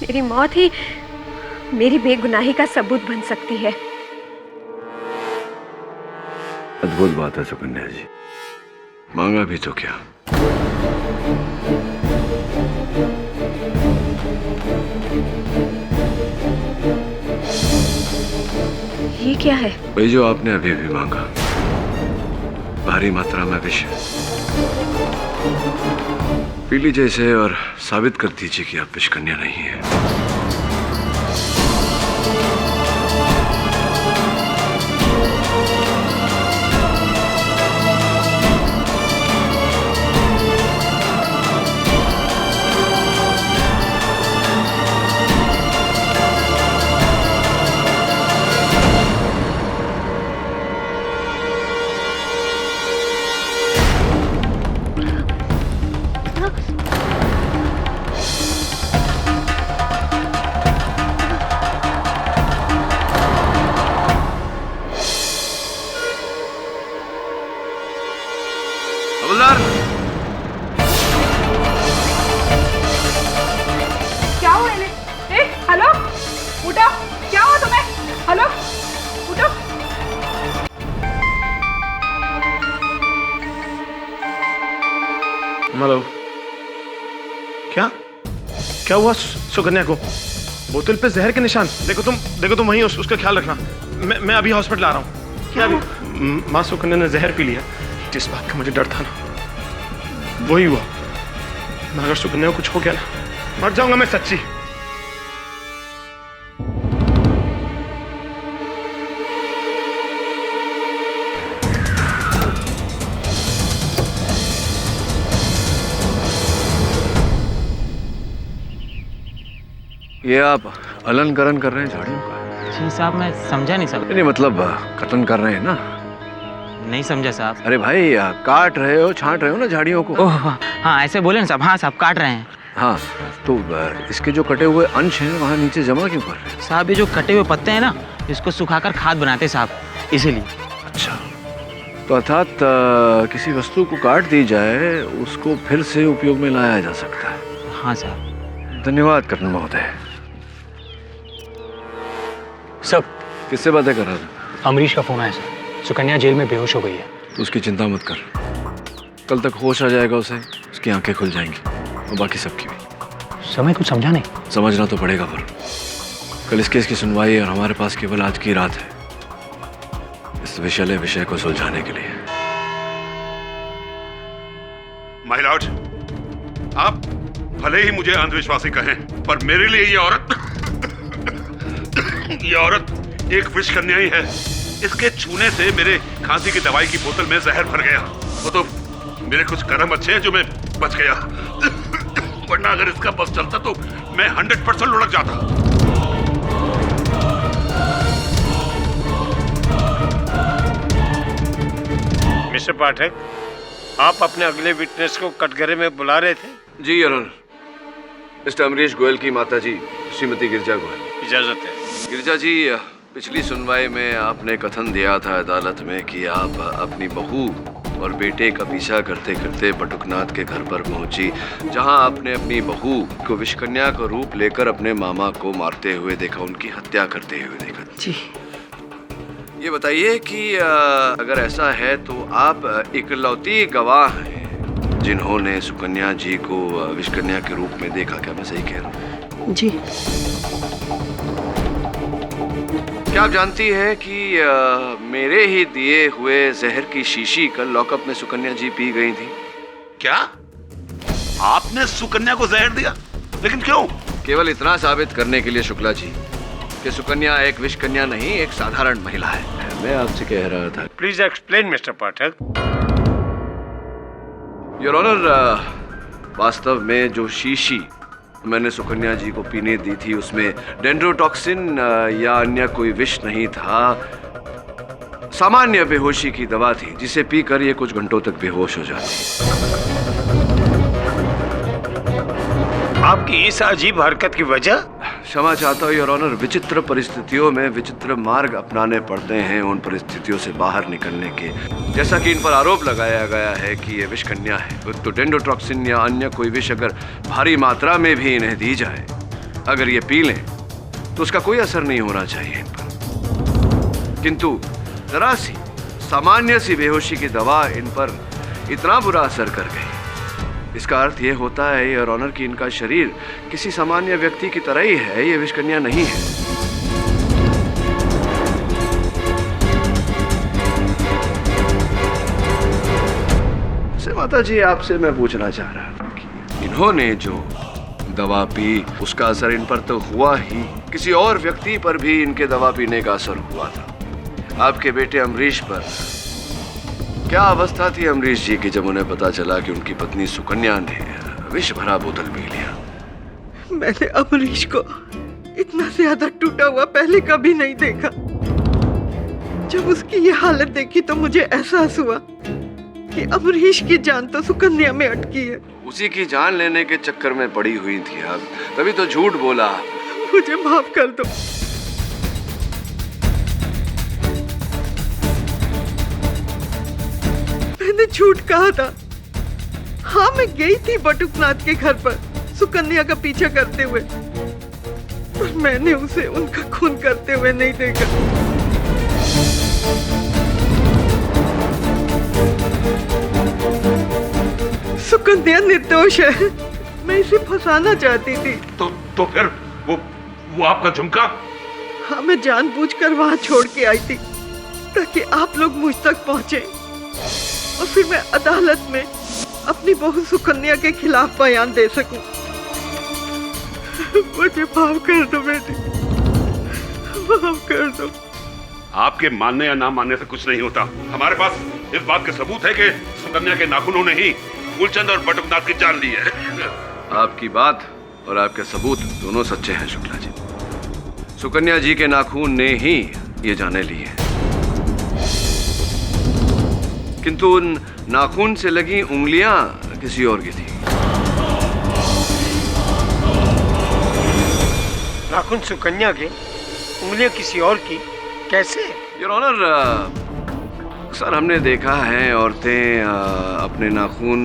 मेरी मौत ही मेरी बेगुनाही का सबूत बन सकती है। अद्भुत बात है सुकन्या जी, मांगा भी तो क्या। ये क्या है? वही जो आपने अभी अभी मांगा। भारी मात्रा में विष है। पी लीजिए इसे और साबित कर दीजिए कि आप विषकन्या नहीं है। क्या हुआ इन्हें? हेलो, उठो। क्या हुआ तुम्हें? हेलो, उठो। हेलो, क्या क्या हुआ सुकन्या को? बोतल पे जहर के निशान। देखो तुम वहीं उसका ख्याल रखना। मैं अभी हॉस्पिटल आ रहा हूँ। क्या अभी माँ सुकन्या ने जहर पी लिया। जिस बात का मुझे डर था ना, वही हुआ। मैं अगर सुकन्या को कुछ हो गया ना, मर जाऊंगा मैं सच्ची। ये आप अलंकरण कर रहे हैं झाड़ियों का? जी साहब, मैं समझा नहीं साहब। नहीं मतलब कटन कर रहे हैं ना? नहीं समझा साहब। अरे भाई, काट रहे हो, छांट रहे हो ना झाड़ियों को। ओह हाँ, ऐसे बोले ना साहब। हाँ साहब, काट रहे हैं। हाँ, तो इसके जो कटे हुए अंश हैं वहाँ नीचे जमा क्यों कर रहे हैं? साहब, ये जो कटे हुए पत्ते हैं ना, इसको सुखाकर खाद बनाते साहब, इसीलिए। अच्छा, तो अर्थात किसी वस्तु को काट दी जाए, उसको फिर से उपयोग में लाया जा सकता है। हाँ साहब। धन्यवाद कर्नल महोदय। सब किससे बातें कर रहा था? अमरीश का फोन आया सर। सुकन्या जेल में बेहोश हो गई है। तो उसकी चिंता मत कर, कल तक होश आ जाएगा उसे, उसकी आंखें खुल जाएंगी और बाकी सबकी भी। समय कुछ समझा नहीं। समझना तो पड़ेगा पर कल इस केस की सुनवाई और हमारे पास केवल आज की रात है इस विषैले विषय को सुलझाने के लिए। माय लॉर्ड, आप भले ही मुझे अंधविश्वासी कहें, पर मेरे लिए ये औरत एक विष कन्या ही है। इसके छूने से मेरे खांसी की दवाई की बोतल में जहर भर गया। वो तो मेरे कुछ कर्म अच्छे हैं जो मैं बच गया, वरना अगर इसका बस चलता तो मैं 100% लुढ़क जाता। मिस्टर पाठक, आप अपने अगले विटनेस को कटघरे में बुला रहे थे? जी your honour, mister Amrish Goyal की माताजी श्रीमती गिरजा गोयल। इजाजत है। गिरजा जी, पिछली सुनवाई में आपने कथन दिया था अदालत में कि आप अपनी बहू और बेटे का पीछा करते करते बटुकनाथ के घर पर पहुंची, जहां आपने अपनी बहू को विषकन्या का रूप लेकर अपने मामा को मारते हुए देखा, उनकी हत्या करते हुए देखा। जी। ये बताइए कि अगर ऐसा है तो आप इकलौती गवाह हैं जिन्होंने सुकन्या जी को विषकन्या के रूप में देखा। क्या मैं सही कह रहा हूँ? जी। क्या आप जानती है कि मेरे ही दिए हुए जहर की शीशी कल लॉकअप में सुकन्या जी पी गई थी? क्या आपने सुकन्या को जहर दिया? लेकिन क्यों? केवल इतना साबित करने के लिए शुक्ला जी कि सुकन्या एक विषकन्या नहीं, एक साधारण महिला है। मैं आपसे कह रहा था। Please explain mister Pathak. Your honour, वास्तव में जो शीशी मैंने सुकन्या जी को पीने दी थी उसमें डेंड्रोटॉक्सिन या अन्य कोई विष नहीं था, सामान्य बेहोशी की दवा थी जिसे पीकर ये कुछ घंटों तक बेहोश हो जाती। आपकी इस अजीब हरकत की वजह? क्षमा चाहता हूँ योर ऑनर, विचित्र परिस्थितियों में विचित्र मार्ग अपनाने पड़ते हैं उन परिस्थितियों से बाहर निकलने के। जैसा कि इन पर आरोप लगाया गया है कि ये विषकन्या है, तो डेंड्रोटॉक्सिन या अन्य कोई विष अगर भारी मात्रा में भी इन्हें दी जाए, अगर ये पी लें तो उसका कोई असर नहीं होना चाहिए इन पर। किंतु जरा सी सामान्य सी बेहोशी की दवा इन पर इतना बुरा असर कर गई, इसका अर्थ ये होता है योर ऑनर कि इनका शरीर किसी सामान्य व्यक्ति की तरह ही है, ये विषकन्या नहीं है। माता जी, आपसे मैं पूछना चाह रहा था कि इन्होंने जो दवा पी उसका असर इन पर तो हुआ ही, किसी और व्यक्ति पर भी इनके दवा पीने का असर हुआ था। आपके बेटे अमरीश पर क्या अवस्था थी अमरीश जी की जब उन्हें पता चला कि उनकी पत्नी सुकन्या ने विष भरा बोतल पी लिया? मैंने अमरीश को इतना ज्यादा टूटा हुआ पहले कभी नहीं देखा। जब उसकी ये हालत देखी तो मुझे एहसास हुआ कि अमरीश की जान तो सुकन्या में अटकी है। उसी की जान लेने के चक्कर में पड़ी हुई थी आप, तभी तो झूठ बोला। मुझे माफ कर दो। मैंने झूठ कहा था। हाँ, मैं गई थी बटुकनाथ के घर पर सुकन्या का पीछा करते हुए, पर मैंने उसे उनका खून करते हुए नहीं देखा। सुकन्या निर्दोष है, मैं इसे फंसाना चाहती थी। तो फिर वो आपका झुमका? हाँ, मैं जानबूझकर वहां छोड़ के आई थी ताकि आप लोग मुझ तक पहुंचे और फिर मैं अदालत में अपनी बहू सुकन्या के खिलाफ बयान दे सकूं। मुझे माफ कर दो बेटी, माफ कर दो। आपके मानने या ना मानने से कुछ नहीं होता। हमारे पास इस बात के सबूत है कि सुकन्या के नाखूनों ने ही फूलचंद और बटुकनाथ की जान ली है। आपकी बात और आपके सबूत दोनों सच्चे हैं शुक्ला जी। सुकन्या जी के नाखून ने ही ये जाने ली है, किंतु उन नाखून से लगी उंगलियां किसी और की थी। नाखून सुकन्या के, उंगलियां किसी और की, कैसे? योर ऑनर, सर हमने देखा है औरतें अपने नाखून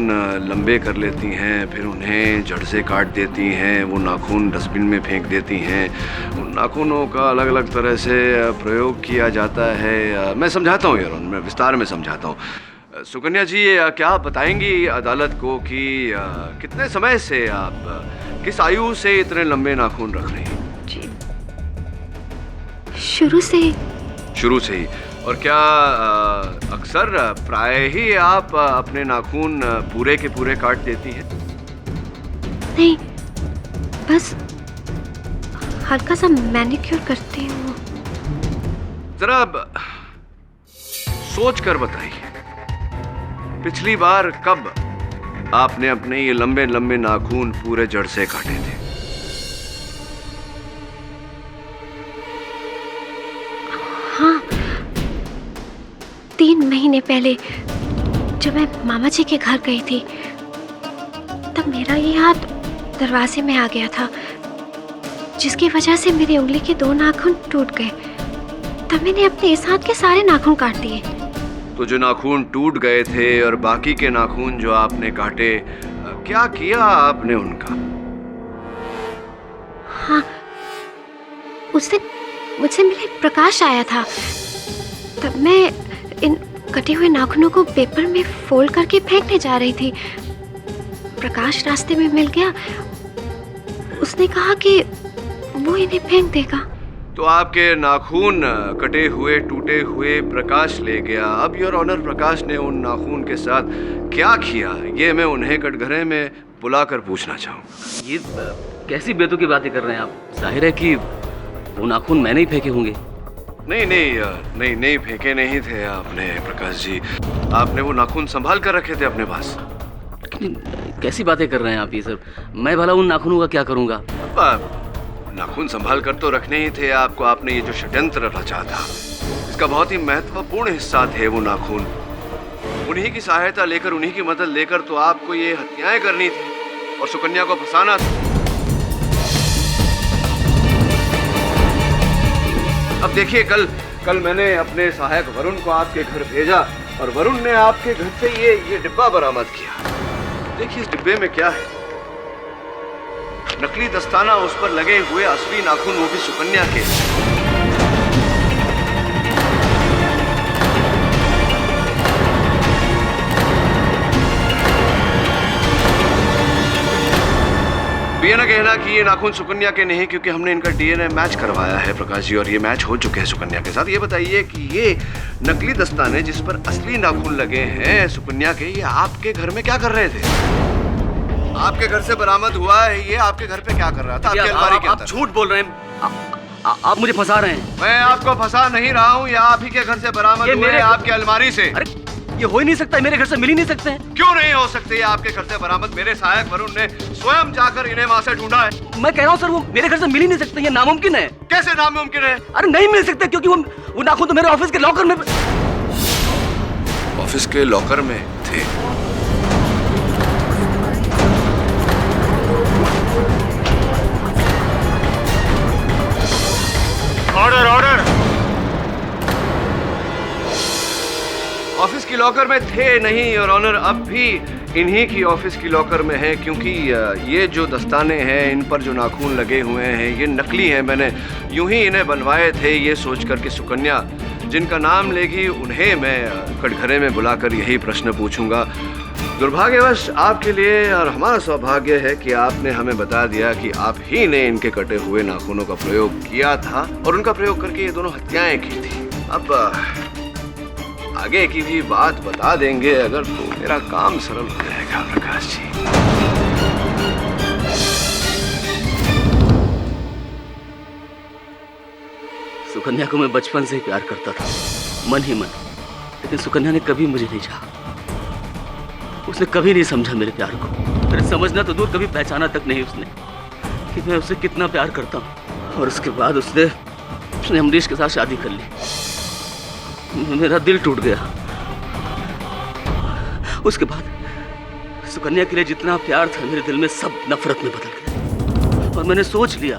लंबे कर लेती हैं, फिर उन्हें जड़ से काट देती हैं, वो नाखून डस्टबिन में फेंक देती हैं। उन नाखूनों का अलग अलग तरह से प्रयोग किया जाता है। मैं समझाता हूँ यार, मैं विस्तार में समझाता हूँ। सुकन्या जी, क्या आप बताएंगी अदालत को कि कितने समय से आप किस आयु से इतने लंबे नाखून रख रही हैं? जी, शुरू से ही। और क्या अक्सर प्राय ही आप अपने नाखून पूरे के पूरे काट देती हैं? नहीं, बस हल्का सा मैनिक्योर करती हूँ। जरा सोच कर बताइए, पिछली बार कब आपने अपने ये लंबे लंबे नाखून पूरे जड़ से काटे थे? हाँ, 3 महीने पहले जब मैं मामा जी के घर गई थी, तब मेरा ये हाथ दरवाजे में आ गया था, जिसकी वजह से मेरी उंगली के 2 नाखून टूट गए। तब मैंने अपने इस हाथ के सारे नाखून काट दिए। तो जो नाखून टूट गए थे और बाकी के नाखून जो आपने काटे, क्या किया आपने उनका? हाँ, उस दिन मुझसे मिले प्रकाश आया था, तब मैं इन कटे हुए नाखूनों को पेपर में फोल्ड करके फेंकने जा रही थी। प्रकाश रास्ते में मिल गया, उसने कहा कि वो इन्हें फेंक देगा। तो आपके नाखून कटे हुए टूटे हुए प्रकाश ले गया। अब योर ऑनर, प्रकाश ने उन नाखून के साथ क्या किया, ये मैं उन्हें कटघरे में बुलाकर पूछना चाहूँ। ये कैसी बेतुकी बातें कर रहे हैं आप? जाहिर है कि वो नाखून मैंने ही फेंके होंगे। नहीं फेंके नहीं थे आपने प्रकाश जी, आपने वो नाखून संभाल कर रखे थे अपने पास। कैसी बातें कर रहे हैं आप ये सर? मैं भला उन नाखूनों का क्या करूँगा? नाखून संभाल कर तो रखने ही थे आपको। आपने ये जो षड्यंत्र रचा था, इसका बहुत ही महत्वपूर्ण हिस्सा थे वो नाखून। उन्हीं की सहायता लेकर, उन्हीं की मदद लेकर तो आपको ये हत्याएं करनी थी और सुकन्या को फंसाना था। अब देखिए, कल मैंने अपने सहायक वरुण को आपके घर भेजा और वरुण ने आपके घर से ये डिब्बा बरामद किया। देखिए इस डिब्बे में क्या है। नकली दस्ताना, उस पर लगे हुए असली नाखून, वो भी सुकन्या के। ये ना कहना कि ये नाखून सुकन्या के नहीं, क्योंकि हमने इनका डीएनए मैच करवाया है प्रकाश जी, और ये मैच हो चुके हैं सुकन्या के साथ। ये बताइए कि ये नकली दस्ताने जिस पर असली नाखून लगे हैं सुकन्या के, ये आपके घर में क्या कर रहे थे? आपके घर से बरामद हुआ है, ये आपके घर पे क्या कर रहा था? आपकी अलमारी के अंदर। आप झूठ बोल रहे हैं, आप मुझे फंसा रहे हैं। मैं आपको फंसा नहीं रहा हूँ, ये आप ही के घर से बरामद हुए हैं, आपकी अलमारी से। अरे ये हो ही नहीं सकता, मेरे घर से मिल ही नहीं सकते हैं। क्यों नहीं हो सकते? ये आपके घर से बरामद मेरे सहायक वरुण ने स्वयं जाकर इन्हें वहाँ से ढूंढा है। मैं कह रहा हूँ सर, वो मेरे घर से मिल ही नहीं सकते, ये नामुमकिन है। कैसे नामुमकिन है? अरे नहीं मिल सकते, क्योंकि वो नाखून तो मेरे ऑफिस के लॉकर में। ऑफिस के लॉकर में थे? Order order. ऑफिस की लॉकर में थे नहीं और ऑनर, अब भी इन्हीं की ऑफिस की लॉकर में है, क्योंकि ये जो दस्ताने हैं, इन पर जो नाखून लगे हुए हैं, ये नकली हैं। मैंने यूं ही इन्हें बनवाए थे, ये सोचकर कि सुकन्या जिनका नाम लेगी उन्हें मैं कटघरे में बुलाकर यही प्रश्न पूछूंगा। दुर्भाग्यवश आपके लिए और हमारा सौभाग्य है कि आपने हमें बता दिया कि आप ही ने इनके कटे हुए नाखूनों का प्रयोग किया था और उनका प्रयोग करके ये दोनों हत्याएं की थी। अब आगे की भी बात बता देंगे अगर, तो मेरा काम सरल हो जाएगा प्रकाश जी। सुकन्या को मैं बचपन से ही प्यार करता था, मन ही मन, लेकिन सुकन्या ने कभी मुझे नहीं चाहा। उसने कभी नहीं समझा मेरे प्यार को। मेरे समझना तो दूर, कभी पहचाना तक नहीं उसने कि मैं उसे कितना प्यार करता हूँ। और उसके बाद उसने अमरीश के साथ शादी कर ली। मेरा दिल टूट गया। उसके बाद सुकन्या के लिए जितना प्यार था मेरे दिल में, सब नफरत में बदल गया। और मैंने सोच लिया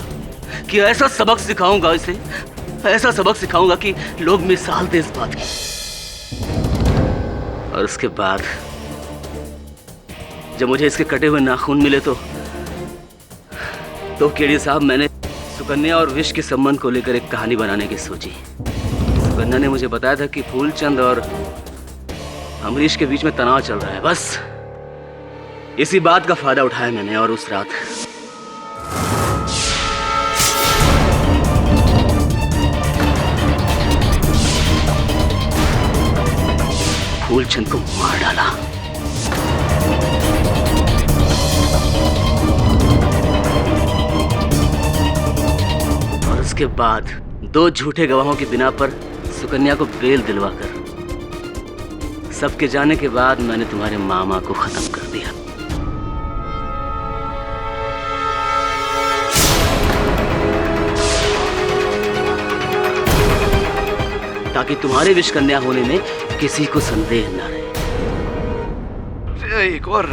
कि ऐसा सबक सिखाऊंगा इसे, ऐसा सबक सिखाऊंगा कि लोग मिसाल दे इस बात की। और उसके बाद जब मुझे इसके कटे हुए नाखून मिले तो केडी साहब, मैंने सुकन्या और विश के संबंध को लेकर एक कहानी बनाने की सोची। सुकन्या ने मुझे बताया था कि फूलचंद और अमरीश के बीच में तनाव चल रहा है। बस इसी बात का फायदा उठाया मैंने, और उस रात फूलचंद को मार डाला। और उसके बाद 2 झूठे गवाहों की बिना पर सुकन्या को बेल दिलवाकर सबके जाने के बाद मैंने तुम्हारे मामा को खत्म कर दिया। ताकि तुम्हारे विष कन्या होने में किसी को संदेह न रहे। एक और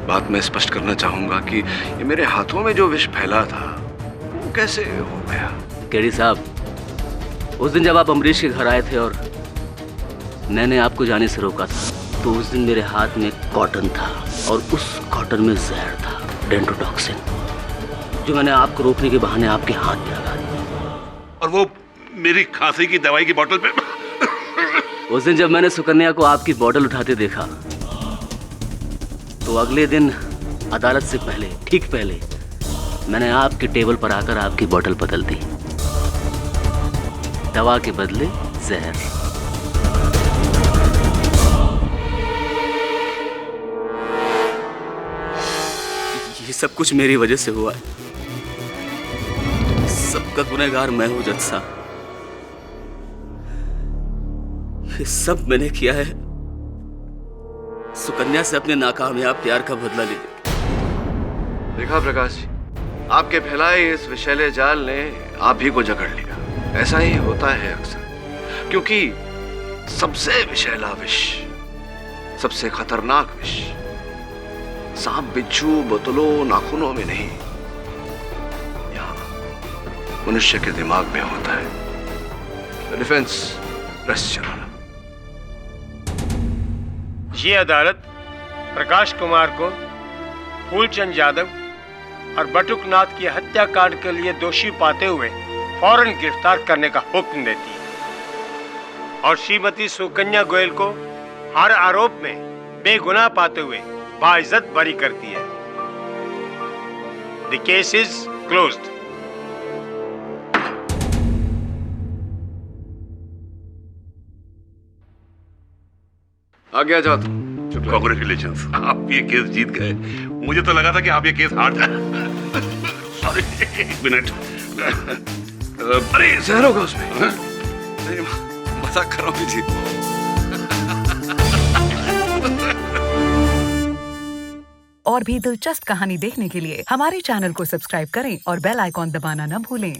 बात मैं स्पष्ट करना चाहूंगा कि ये मेरे हाथों में जो विष फैला था वो कैसे हो गया? केडी साहब, उस दिन जब आप अमरीश के घर आए थे और मैंने आपको जाने से रोका था, तो उस दिन मेरे हाथ में कॉटन था और उस कॉटन में जहर था, डेंड्रोटॉक्सिन, जो मैंने आपको रोकने के बहाने आपके हाथ में लगा दिया। और वो मेरी खांसी की दवाई की बोतल पे। उस दिन जब मैंने सुकन्या को आपकी बोतल उठाते देखा, तो अगले दिन अदालत से पहले, ठीक पहले, मैंने आपके टेबल पर आकर आपकी बोतल बदल दी। दवा के बदले जहर। ये सब कुछ मेरी वजह से हुआ है। सबका गुनहगार मैं हूं जज साहब। ये सब मैंने किया है सुकन्या से अपने नाकामयाब प्यार का बदला लेने। देखा प्रकाश जी, आपके फैलाए इस विषैले जाल ने आप ही को जकड़ लिया। ऐसा ही होता है अक्सर, क्योंकि सबसे विषैला विष, सबसे खतरनाक विष सांप, बिच्छू, बोतलों, नाखूनों में नहीं, यहाँ मनुष्य के दिमाग में होता है। डिफेंस प्रेस चलाना। ये अदालत प्रकाश कुमार को फूलचंद यादव और बटुकनाथ की हत्याकांड के लिए दोषी पाते हुए फौरन गिरफ्तार करने का हुक्म देती है और श्रीमती सुकन्या गोयल को हर आरोप में बेगुनाह पाते हुए बाइज्जत बरी करती है। The case is closed. आ गया जाओ। कांग्रेचुलेशंस, आप ये केस जीत गए। मुझे तो लगा था कि आप ये केस हार जाए। सॉरी, एक मिनट। अरे जहर होगा उसमें। नहीं, मजाक कर रहा हूँ जी। और भी दिलचस्प कहानी देखने के लिए हमारे चैनल को सब्सक्राइब करें और बेल आइकॉन दबाना न भूलें।